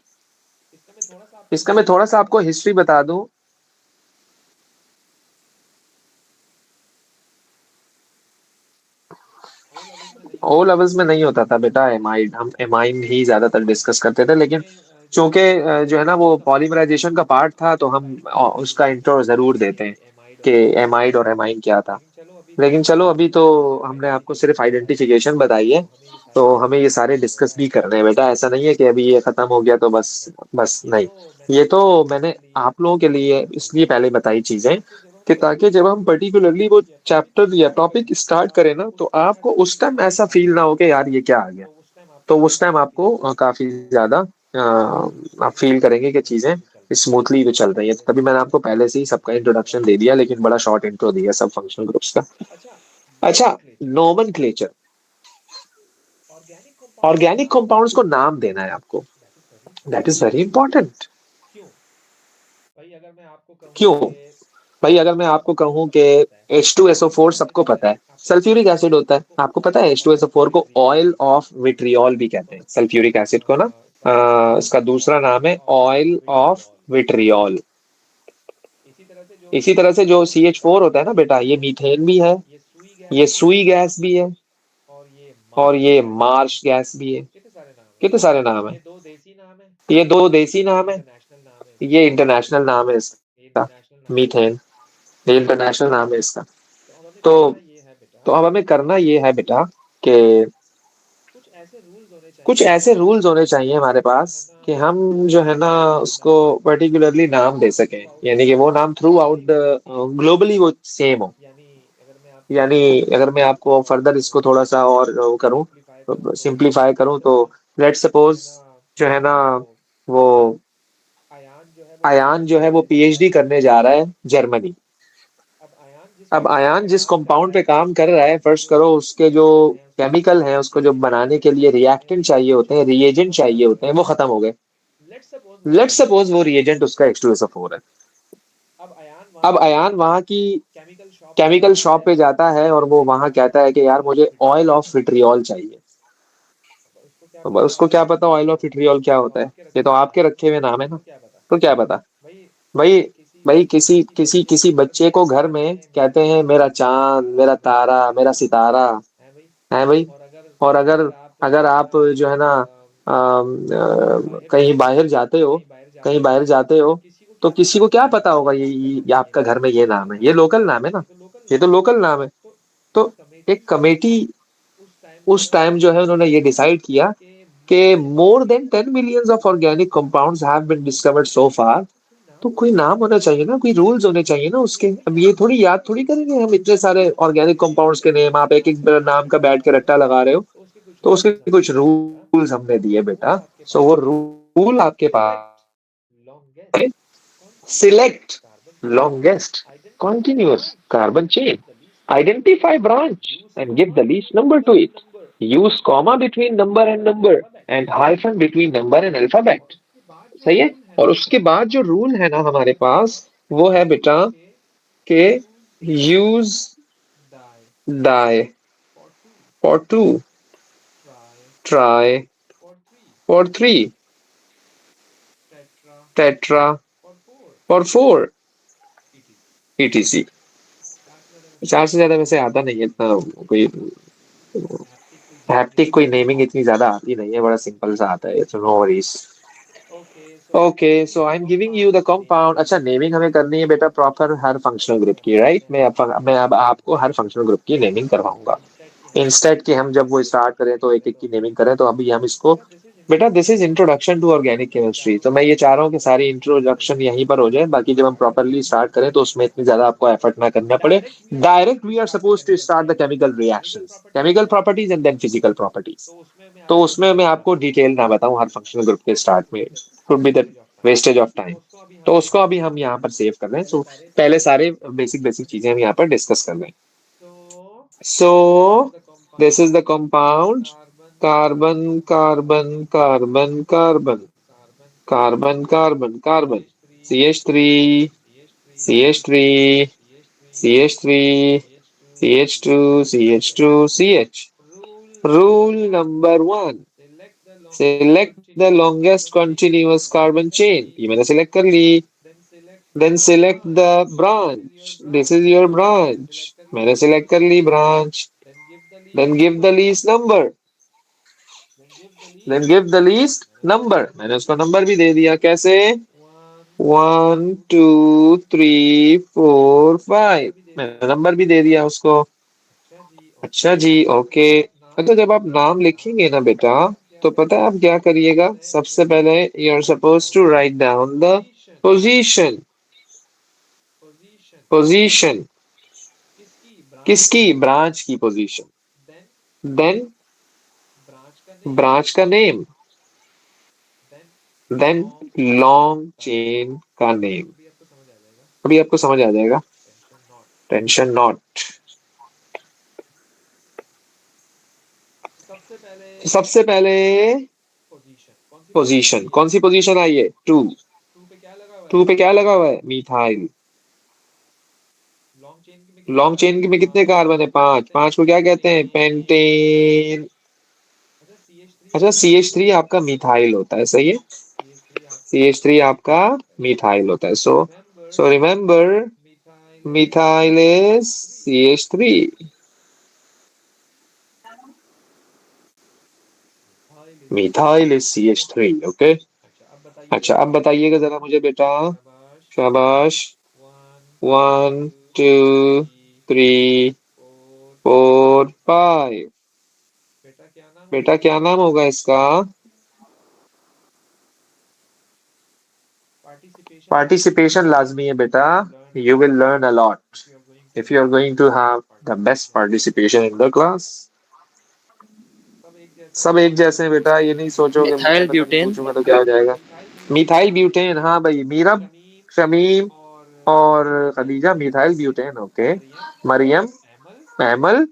इसका मैं थोड़ा सा आपको हिस्ट्री बता दूं। ओ लेवल्स में नहीं होता था बेटा एमाइड, हम एमाइन ही ज्यादातर डिस्कस करते थे। लेकिन चूंकि जो है ना वो पॉलीमराइजेशन का पार्ट था, तो हम उसका इंट्रो जरूर देते हैं कि एमाइड और एमाइन क्या था। लेकिन चलो, अभी तो हमने आपको सिर्फ आइडेंटिफिकेशन बताई है, तो हमें ये सारे डिस्कस भी करने हैं बेटा। ऐसा नहीं है कि अभी ये खत्म हो गया तो बस बस नहीं। ये तो मैंने आप लोगों के लिए इसलिए पहले बताई चीजें कि ताकि जब हम पर्टिकुलरली वो चैप्टर या टॉपिक स्टार्ट करें ना, तो आपको उस टाइम ऐसा फील ना हो कि यार ये क्या आ गया। तो उस टाइम आपको काफी ज्यादा आप फील करेंगे कि चीजें स्मूथली तो चल रही है। तो तभी मैंने आपको पहले से ही सबका इंट्रोडक्शन दे दिया, लेकिन बड़ा शॉर्ट इंट्रो दिया सब फंक्शनल ग्रुप्स का। अच्छा, नोमेनक्लेचर। ऑर्गेनिक कंपाउंड्स को नाम देना है आपको, दैट इज वेरी इंपॉर्टेंट। क्यों? भाई अगर मैं आपको कहूं कि H2SO4 सबको पता है, सल्फ्यूरिक एसिड होता है। आपको पता है H2SO4 को ऑयल ऑफ विट्रियोल भी कहते हैं, सल्फ्यूरिक एसिड को ना। इसका दूसरा नाम है ऑयल ऑफ विट्रियोल। इसी तरह से जो CH4 होता है ना बेटा, ये मीथेन भी है, ये सुई गैस भी है, और ये मार्श गैस भी है। कितने सारे नाम है। ये दो देसी नाम है, ये इंटरनेशनल नाम है इसका, मीथेन। ये इंटरनेशनल नाम है इसका। तो तो अब हमें करना ये है बेटा कि कुछ ऐसे रूल्स होने चाहिए हमारे पास कि हम जो है ना उसको पर्टिकुलरली नाम दे सकें, यानी कि वो नाम थ्रू आउट द ग्लोबली वो सेम हो। यानी अगर मैं आपको फर्दर इसको थोड़ा सा और वो करूं, सिंप्लीफाई करूं, तो लेट्स सपोज जो है ना वो अयान जो है वो पीएचडी करने जा रहा है जर्मनी। अब अयान जिस कंपाउंड पे काम कर रहा है, फर्स्ट करो उसके जो केमिकल हैं उसको जो बनाने के लिए रिएक्टेंट चाहिए होते हैं, रिएजेंट चाहिए होते हैं, वो खत्म हो गए। लेट्स सपोज वो रिएजेंट उसका H2SO4 है। अब अयान वहां की केमिकल शॉप पे जाता है और वो वहां कहता है कि यार मुझे ऑयल ऑफ विट्रियोल चाहिए। तो उसको क्या पता ऑयल ऑफ विट्रियोल क्या होता है? ये तो आपके रखे हुए नाम है ना। तो क्या पता भाई, भाई किसी किसी किसी बच्चे को घर में कहते हैं मेरा चांद, मेरा तारा, मेरा सितारा है भाई। और अगर अगर आप जो है ना कहीं बाहर जाते हो, कहीं बाहर जाते हो, तो किसी को क्या पता होगा ये आपका घर में ये नाम है? ये लोकल नाम है ना, ये तो लोकल नाम है। तो एक कमेटी उस टाइम जो है उन्होंने ये डिसाइड किया कि more than 10 millions of organic compounds have been discovered so far. तो कोई नाम होना चाहिए ना, कोई रूल्स होने चाहिए ना उसके। अब ये थोड़ी याद थोड़ी करेंगे हम इतने सारे ऑर्गेनिक कंपाउंड्स के नेम, आप एक एक नाम का बैठ के रट्टा लगा रहे हो। तो उसके कुछ रूल्स हमने दिए बेटा। सो वो रूल आपके पास है। Select longest continuous carbon chain, identify branch and give the least number to it, use comma between number and number and hyphen between number and alphabet। सही है। और उसके बाद जो रूल है ना हमारे पास, वो है बेटा के use di for two, tri for three, tetra for four, etc। चार से ज्यादा वैसे आता नहीं है इतना, कोई हैप्टिक कोई नेमिंग इतनी ज्यादा आती नहीं है, बड़ा सिंपल सा आता है, no worries. Okay so I am giving you the compound. अच्छा, नेमिंग हमें करनी है बेटा प्रॉपर हर फंक्शनल ग्रुप की, राइट? मैं अब आपको हर फंक्शनल ग्रुप की नेमिंग करवाऊंगा। इंस्टेड कि हम जब वो स्टार्ट करें तो एक एक की नेमिंग करें, तो अभी हम इसको बेटा this is introduction to organic chemistry. तो मैं ये चाह रहा हूँ कि सारी इंट्रोडक्शन यहीं पर हो जाए, बाकी जब हम प्रॉपरली स्टार्ट करें तो उसमें इतनी ज्यादा आपको एफर्ट ना करना पड़े। Direct we are suppose to start the chemical reactions, chemical properties and then physical properties. तो उसमें मैं आपको डिटेल ना बताऊं हर फंक्शनल ग्रुप के स्टार्ट में, would be the wastage of time. तो उसको अभी हम यहाँ पर सेव कर रहे हैं। सो पहले सारे बेसिक बेसिक चीजें हम यहाँ पर डिस्कस कर रहे हैं। So this is the compound carbon, carbon, carbon, carbon, carbon, carbon, carbon, CH3, CH3, CH3, CH2, CH2, CH। Rule number one, select the longest continuous carbon chain। ये मैंने select कर ली। Then select the branch, this is your branch, मैंने select कर ली branch। Then give the least number, then give the least number, मैंने उसको number भी दे दिया। कैसे? 1 2 3 4 5, मैंने नंबर भी दे दिया उसको। अच्छा जी, ओके। अच्छा, जब आप नाम लिखेंगे ना बेटा, तो पता है आप क्या करिएगा? सबसे पहले you are suppose to write down the position. Position किसकी? ब्रांच की पोजीशन। देन ब्रांच का नेम, देन लॉन्ग चेन का नेम। अभी आपको समझ आ जाएगा, टेंशन नॉट। सबसे पहले पोजीशन, कौन सी पोजीशन आई है? टू। टू पे क्या लगा हुआ है? मिथाइल। लॉन्ग चेन में कितने कार्बन है? पांच। पांच को क्या कहते हैं? पेंटेन। अच्छा, CH3 आपका मिथाइल होता है, सही है। CH3 आपका मिथाइल होता है। So remember methyl is CH3। Methyl is CH3, okay. अच्छा, अब बताइएगा जरा मुझे बेटा। शाबाश। 1 2 3 4 5। बेटा क्या नाम होगा इसका? पार्टिसिपेशन लाजमी है बेटा। You will learn a lot if you are going to have the best participation in the class. सब एक जैसे हैं बेटा, ये नहीं सोचो कि मैं मिथाइल पता नहीं ब्यूटेन। पूछूंगा तो क्या हो जाएगा। मिथाइल ब्यूटेन, हाँ भाई। मीरब, शमीम और Khadija methyl butane. Okay. Maryam, Emal,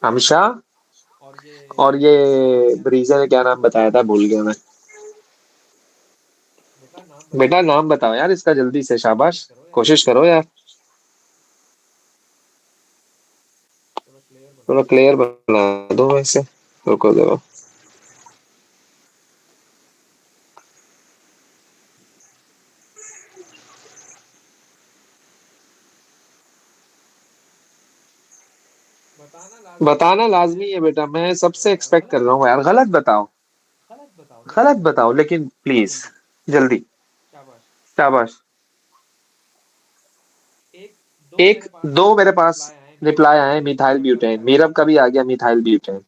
Hamsha और ये ब्रीजा ने क्या नाम बताया था, भूल गया मैं। बेटा नाम बताओ यार इसका जल्दी से, शाबाश, कोशिश करो यार, थोड़ा क्लियर बना दो वैसे। रुको जरा। बताना लाजमी है बेटा, मैं सबसे एक्सपेक्ट कर रहा हूँ यार। गलत बताओ, गलत बताओ लेकिन प्लीज जल्दी। शाबाश। एक दो मेरे पास रिप्लाई आए, मिथाइल ब्यूटेन। मीरब का भी आ गया methyl butane.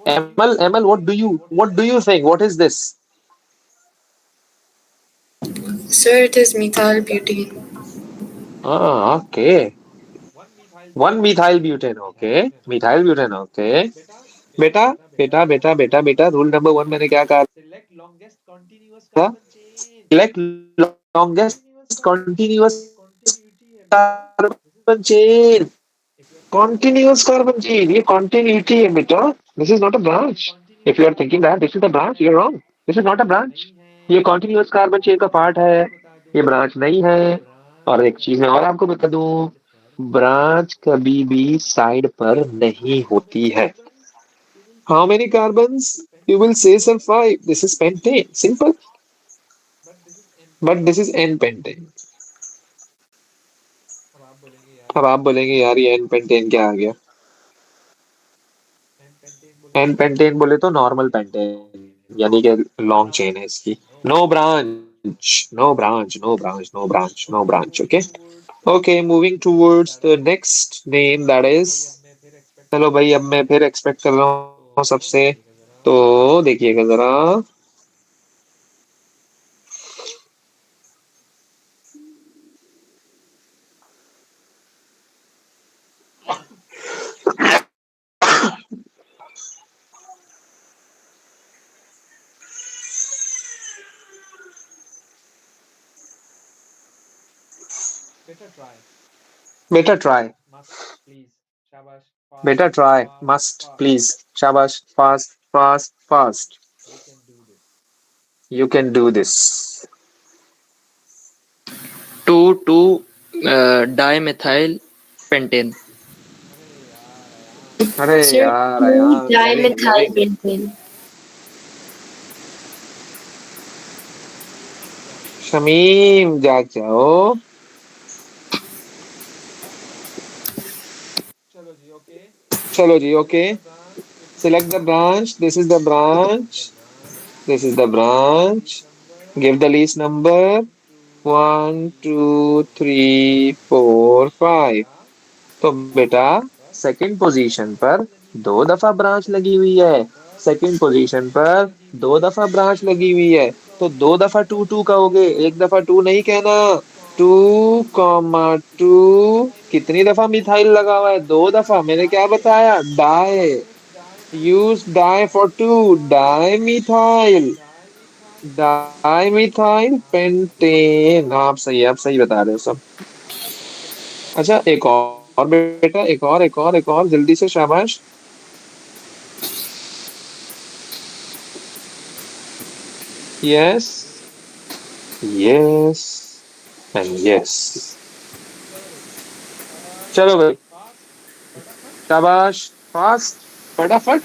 Emil, Emil what do you think, what is this? Sir, it is methyl butane. हाँ okay. One methyl butane, okay. Methyl butane, okay. बेटा बेटा बेटा बेटा बेटा, रूल नंबर वन मैंने क्या कहा था? Select longest continuous carbon chain. Continuous carbon chain, ये कॉन्टिन्यूटी है बेटा। This is not a branch. If you are thinking that this is a branch, you are wrong. This is not a branch. ये continuous carbon chain का part है, ये branch नहीं है। और एक चीज मैं और आपको बता दूं, ब्रांच कभी भी साइड पर नहीं होती है। How many carbons? You will say sir 5। This is pentane, simple. But this is an pentane. अब आप बोलेंगे यार ये एन पेंटेन क्या आ गया? एन पेंटेन बोले तो नॉर्मल पेंटेन, यानी कि लॉन्ग चेन है इसकी। No branch, no branch, no branch, no branch, no branch. Okay. Okay, moving towards the next name that is. चलो भाई, अब मैं फिर एक्सपेक्ट कर रहा हूँ सबसे, तो देखिएगा जरा। बेटा ट्राई, बेटा ट्राई, मस्ट, प्लीज, शाबाश, fast fast fast. You can do this. Two two di methyl pentane. अरे Sir, यार यार, यमिंग 2-dimethyl यमिंग। benzene. शमीम जाग जाओ। चलो जी, okay. Select the branch. This is the branch. This is the branch. Give the least number. 1 2 3 4 5। तो बेटा second position पर दो दफा ब्रांच लगी हुई है। सेकंड पोजीशन पर दो दफा ब्रांच लगी हुई है। तो दो दफा टू टू कहोगे, एक दफा टू नहीं कहना। 2, 2। कितनी दफा मिथाइल लगा हुआ है? दो दफा। मैंने क्या बताया? Di. Use di for two. Di methyl, di methyl pentane. आप सही, आप सही बता रहे हो सब। अच्छा, एक और बेटा, एक और, एक और, एक और, जल्दी से, शाबाश। Yes, yes and yes. चलो भाई, शाबाश, फास्ट, फटाफट।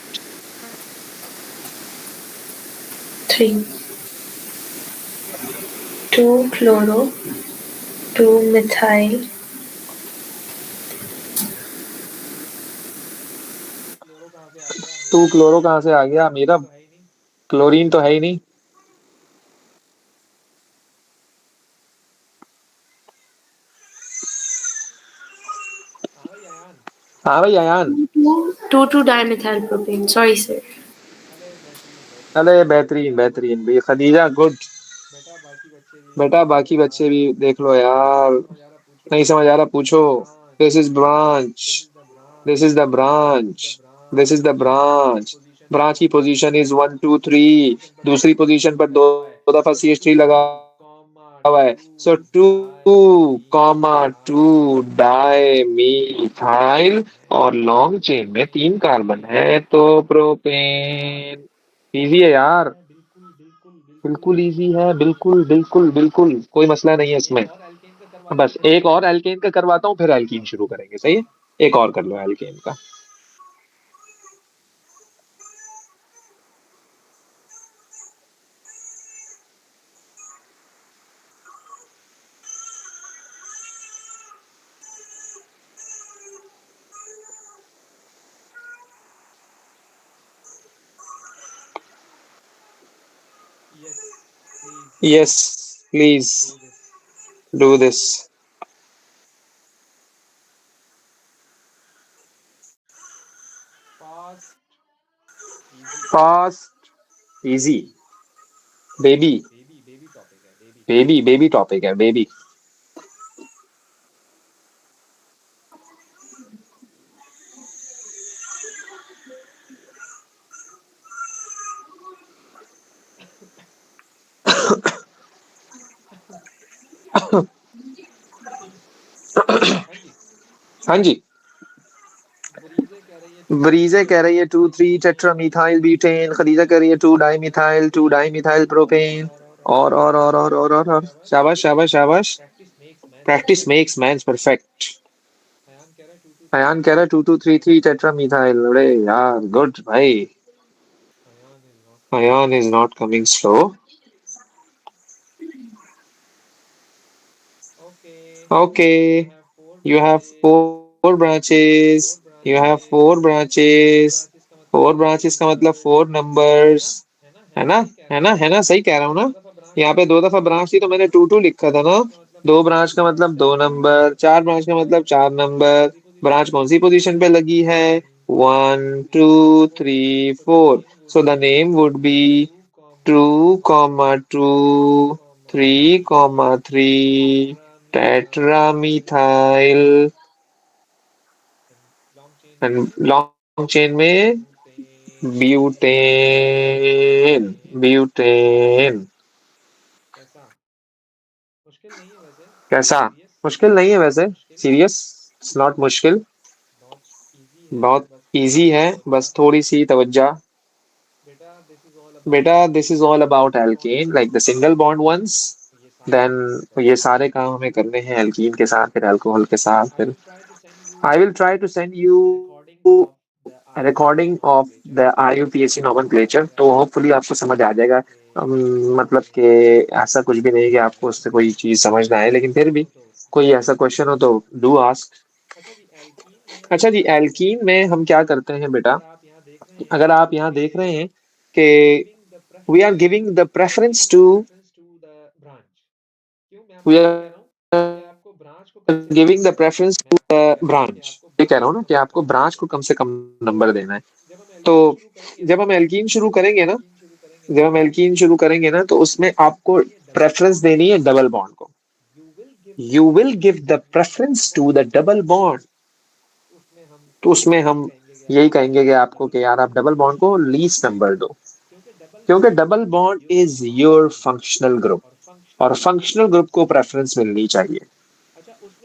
3. 2-chloro, 2-methyl, तू क्लोरो कहाँ से आ गया मेरा? क्लोरीन तो है ही नहीं। हाँ भाई Ayan. 2 dimethyl propane, sorry sir. अरे बेहतरीन बेहतरीन भी खदीजा, गुड। बेटा बाकी बच्चे भी देख लो यार, नहीं समझ आ रहा पूछो। This is branch, this is the branch, this is the branch. Branch की पोजीशन इज 1 2 3। दूसरी पोजीशन पर दो दो दफा CH3 लगा हुआ है। सो 2 2 डाई मीथाइल, और लॉन्ग चेन में 3 कार्बन है तो प्रोपेन। इजी है यार, बिल्कुल इजी है, बिल्कुल बिल्कुल बिल्कुल कोई मसला नहीं है इसमें। बस एक और एल्केन का करवाता हूँ, फिर एल्कीन शुरू करेंगे, सही है? एक और कर लो एल्केन का। Yes please do this. Fast, easy, baby, baby baby topic है, बेबी। हाँ जी। ब्रीजे कह रही है 2 3 टेट्रामीथाइल बीटेन, खदीजा कह रही है 2 डाई मिथाइल प्रोपेन। और शाबाश शाबाश शाबाश। Practice makes man perfect. Ayan कह रहा है 2 2 3 3 टेट्रामीथाइल। अरे यार गुड भाई। Ayan is not coming slow. Okay, you have 4 branches, you have 4 branches. 4 branches का मतलब 4 नंबर्स, है ना? है ना? है ना? सही कह रहा हूँ ना? यहाँ पे 2 दफा ब्रांच थी तो मैंने 2 2 लिखा था ना। 2 ब्रांच का मतलब 2 नंबर, 4 ब्रांच का मतलब 4 नंबर। ब्रांच कौन सी पोजीशन पे लगी है? 1 2 3 4। So the name would be 2 2 3 tetramethyl. Long chain में ब्यूटेन, ब्यूटेन। कैसा? मुश्किल नहीं है वैसे, सीरियस, इट्स नॉट मुश्किल, बहुत इजी है, बस थोड़ी सी तवज्जा। बेटा this is all about alkane, like the single bond ones. Then ये सारे काम हमें करने हैं एल्कीन के साथ, फिर अल्कोहल के साथ, फिर I will try to send you recording of the IUPAC nomenclature, तो होपफुली आपको समझ आ जाएगा। मतलब कि ऐसा कुछ भी नहीं कि आपको उससे कोई चीज समझ ना आए, लेकिन फिर भी कोई ऐसा क्वेश्चन हो तो डू आस्क। अच्छा जी, एल्कीन में हम क्या करते हैं बेटा? अगर आप यहाँ देख रहे हैं कि we are giving the preference to, we are giving the preference to the branch. ये कह रहा हूँ ना कि आपको ब्रांच को कम से कम नंबर देना है। तो जब हम एल्कीन शुरू करेंगे ना, जब हम एल्कीन शुरू करेंगे ना, तो उसमें आपको प्रेफरेंस देनी है डबल बॉन्ड को। You will give the preference to the double bond. तो उसमें हम यही कहेंगे कि आपको कि यार आप डबल बॉन्ड को लीस्ट नंबर दो, क्योंकि double bond is your functional group, और फंक्शनल ग्रुप को प्रेफरेंस मिलनी चाहिए।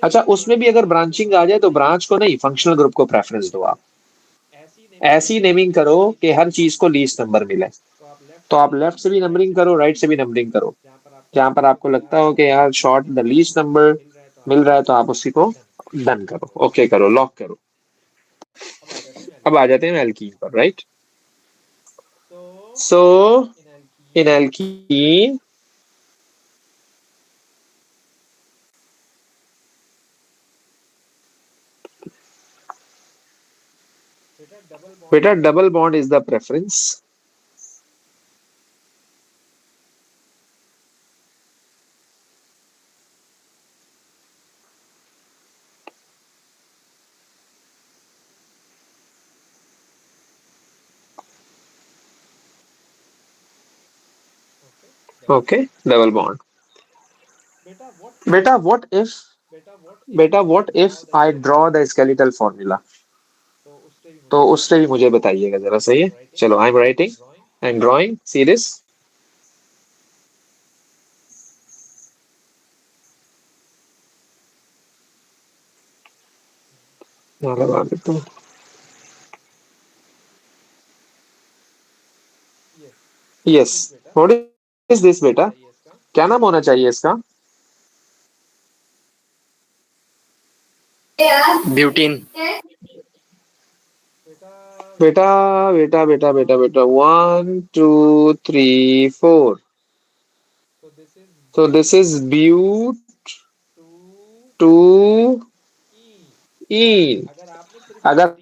अच्छा, उसमें भी अगर ब्रांचिंग आ जाए तो ब्रांच को नहीं, फंक्शनल ग्रुप को प्रेफरेंस दो आप। ऐसी नेमिंग करो कि हर चीज को लीस्ट नंबर मिले। तो आप लेफ्ट से भी नंबरिंग करो, राइट से भी नंबरिंग करो। जहां पर आपको लगता हो कि यार शॉर्ट द लीस्ट नंबर मिल रहा है, तो आप उसी को डन करो, ओके करो, लॉक करो। अब आ जाते हैं एल्कीन पर, राइट? सो इन एल्कीन, बेटा double bond is the preference. Okay, double bond. बेटा what if I draw the skeletal formula, तो उससे भी मुझे बताइएगा जरा, सही है? चलो, I am writing and drawing, see this. लगा देता हूँ। यस, व्हाट इज दिस बेटा? क्या नाम होना चाहिए इसका? ब्यूटीन। बेटा बेटा बेटा बेटा बेटा, 1 2 3 4। तो दिस इज टू इन। अगर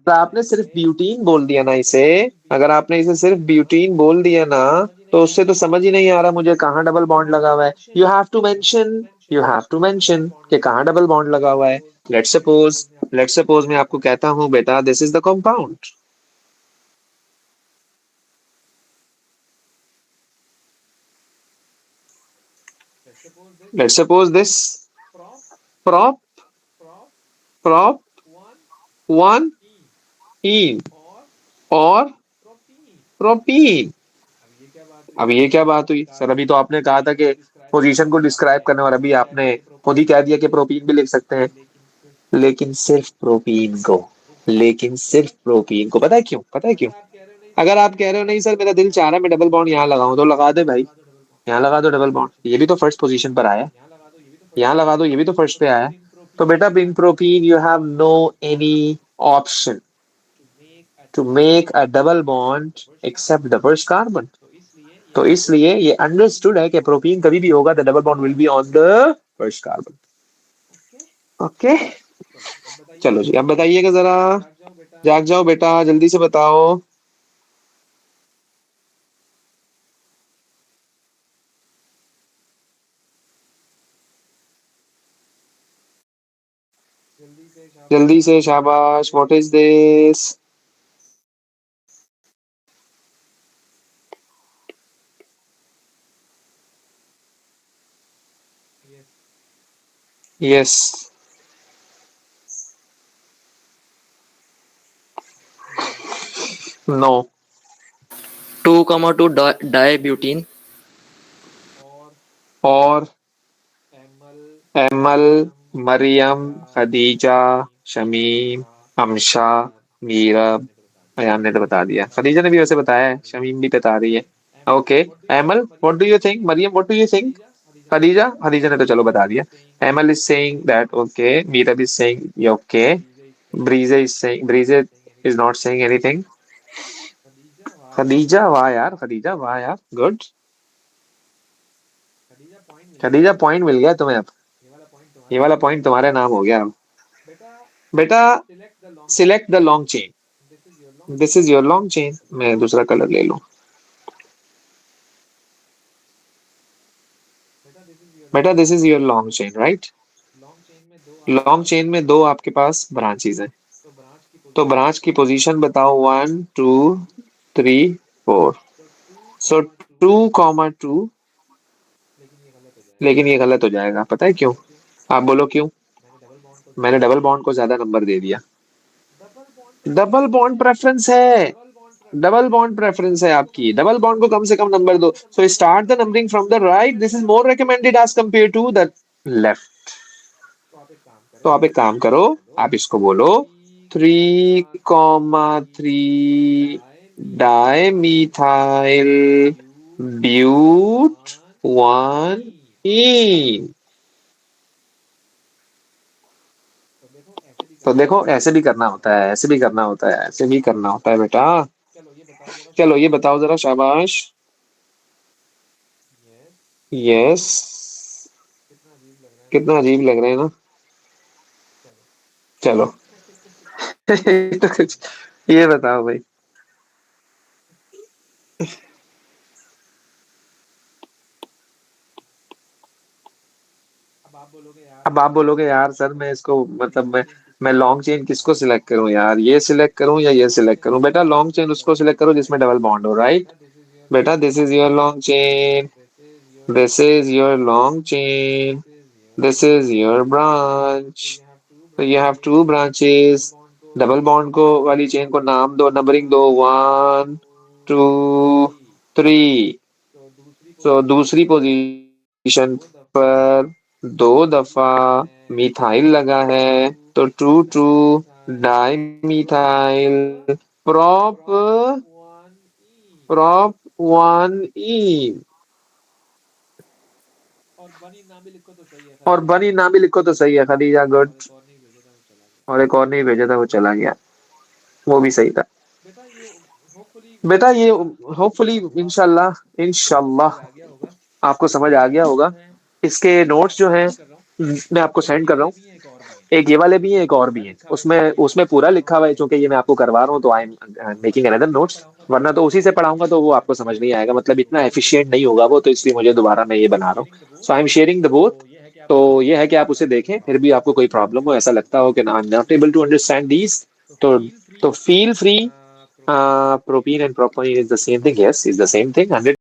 आपने सिर्फ ब्यूटीन बोल दिया ना इसे, अगर आपने इसे सिर्फ ब्यूटीन बोल दिया ना, तो उससे तो समझ ही नहीं आ रहा मुझे कहाँ डबल बॉन्ड लगा हुआ है। यू हैव टू मेंशन कि कहाँ डबल बॉन्ड लगा हुआ है। लेट्स सपोज मैं आपको कहता हूँ बेटा, this is the compound. Let's suppose this prop prop 1 इन और प्रोपीन। अब ये क्या बात हुई सर? अभी तो आपने कहा था कि पोजीशन को डिस्क्राइब करने, और अभी आपने खुद ही कह दिया कि प्रोपीन भी लिख सकते हैं। लेकिन सिर्फ प्रोपीन को, पता है क्यों? अगर आप कह रहे हो नहीं सर मेरा दिल चाह रहा है मैं डबल बॉन्ड यहाँ लगाऊं, तो लगा दे भाई, यहाँ लगा दो डबल बॉन्ड। ये भी तो फर्स्ट पोजीशन पर आया है, यहाँ लगा दो, ये भी तो फर्स्ट पे आया है। तो बेटा in propene you have no any option to make a double bond except the first carbon. तो इसलिए ये अंडरस्टूड है कि प्रोपीन कभी भी होगा the double bond will be on the first carbon. Okay, चलो जी, अब बताइएगा जरा, जाग जाओ बेटा, जल्दी से बताओ। जल्दी से, शाबाश। What is this? Yes, no, 2,2 di butane. और एमल, मरियम, खदीजा, शमीम, अमशा, मीरब। अयान ने तो बता दिया, खदीजा ने भी वैसे बताया है, शमीम भी बता रही है। Okay, Emal what do you think? Maryam what do you think? Khadija ने तो चलो बता दिया। Emal is saying that okay, Mirab is saying okay, Breeza is not saying anything. Khadija वाह यार, गुड। खदीजा पॉइंट मिल गया तुम्हें अब, ये वाला पॉइंट तुम्हारे नाम हो गया अब। बेटा select the long chain, this is your long chain. मैं दूसरा कलर ले लूं। बेटा this is your long chain, right? Long chain में दो आपके पास ब्रांचेज हैं, तो ब्रांच की पोजीशन बताओ, 1 2 3 4। सो 2,2, लेकिन ये गलत हो जाएगा, पता है क्यों? आप बोलो क्यों? मैंने डबल बॉन्ड को ज्यादा नंबर दे दिया। डबल बॉन्ड प्रेफरेंस है, आपकी। डबल बॉन्ड को कम से कम नंबर दो। So start the numbering from the right, this is more recommended as compared to the left. तो आप एक काम करो, आप इसको बोलो 3,3 डाई मिथाइल ब्यूट 1 इन। तो देखो, ऐसे भी करना होता है, ऐसे भी करना होता है, ऐसे भी करना होता है बेटा। चलो ये बताओ जरा, शाबाश। यस, कितना अजीब लग रहा है ना? चलो तो कुछ ये बताओ भाई। अब आप बोलोगे यार सर मैं इसको, मतलब मैं लॉन्ग चेन किसको सिलेक्ट करूं यार, ये सिलेक्ट करूं या ये सिलेक्ट करूं? बेटा लॉन्ग चेन उसको सिलेक्ट करो जिसमें डबल बॉन्ड हो, राइट? बेटा this is your long chain, This is your long chain. This is your branch. So you have two branches. Double bond को वाली चेन को नाम दो, नंबरिंग दो, 1 2 3। तो दूसरी पोजीशन पर 2 दफा मिथाइल लगा है, तो 2 डाई मिथाइल। Prop 1E। और बनी नाम भी लिखो तो सही है खदीजा, गुड। और एक और नहीं भेजा था, वो चला गया, वो भी सही था बेटा। ये होपफुली इंशाल्लाह इंशाल्लाह आपको समझ आ गया होगा। इसके नोट्स जो हैं मैं आपको सेंड कर रहा हूँ, एक ये वाले भी हैं, एक और भी हैं। उसमें उसमें पूरा लिखा हुआ है, क्योंकि ये मैं आपको करवा रहा हूँ तो I am making another notes, वरना तो उसी से पढ़ाऊंगा तो वो आपको समझ नहीं आएगा, मतलब इतना एफिशिएंट नहीं होगा वो, तो इसलिए मुझे दोबारा मैं ये बना रहा हूँ। So I am sharing the both. तो ये है कि आप उसे देखें, फिर भी आपको कोई प्रॉब्लम हो, ऐसा लगता हो कि I am not able to understand these, तो feel free. Propene and propylene is the same thing, yes is the same thing. 100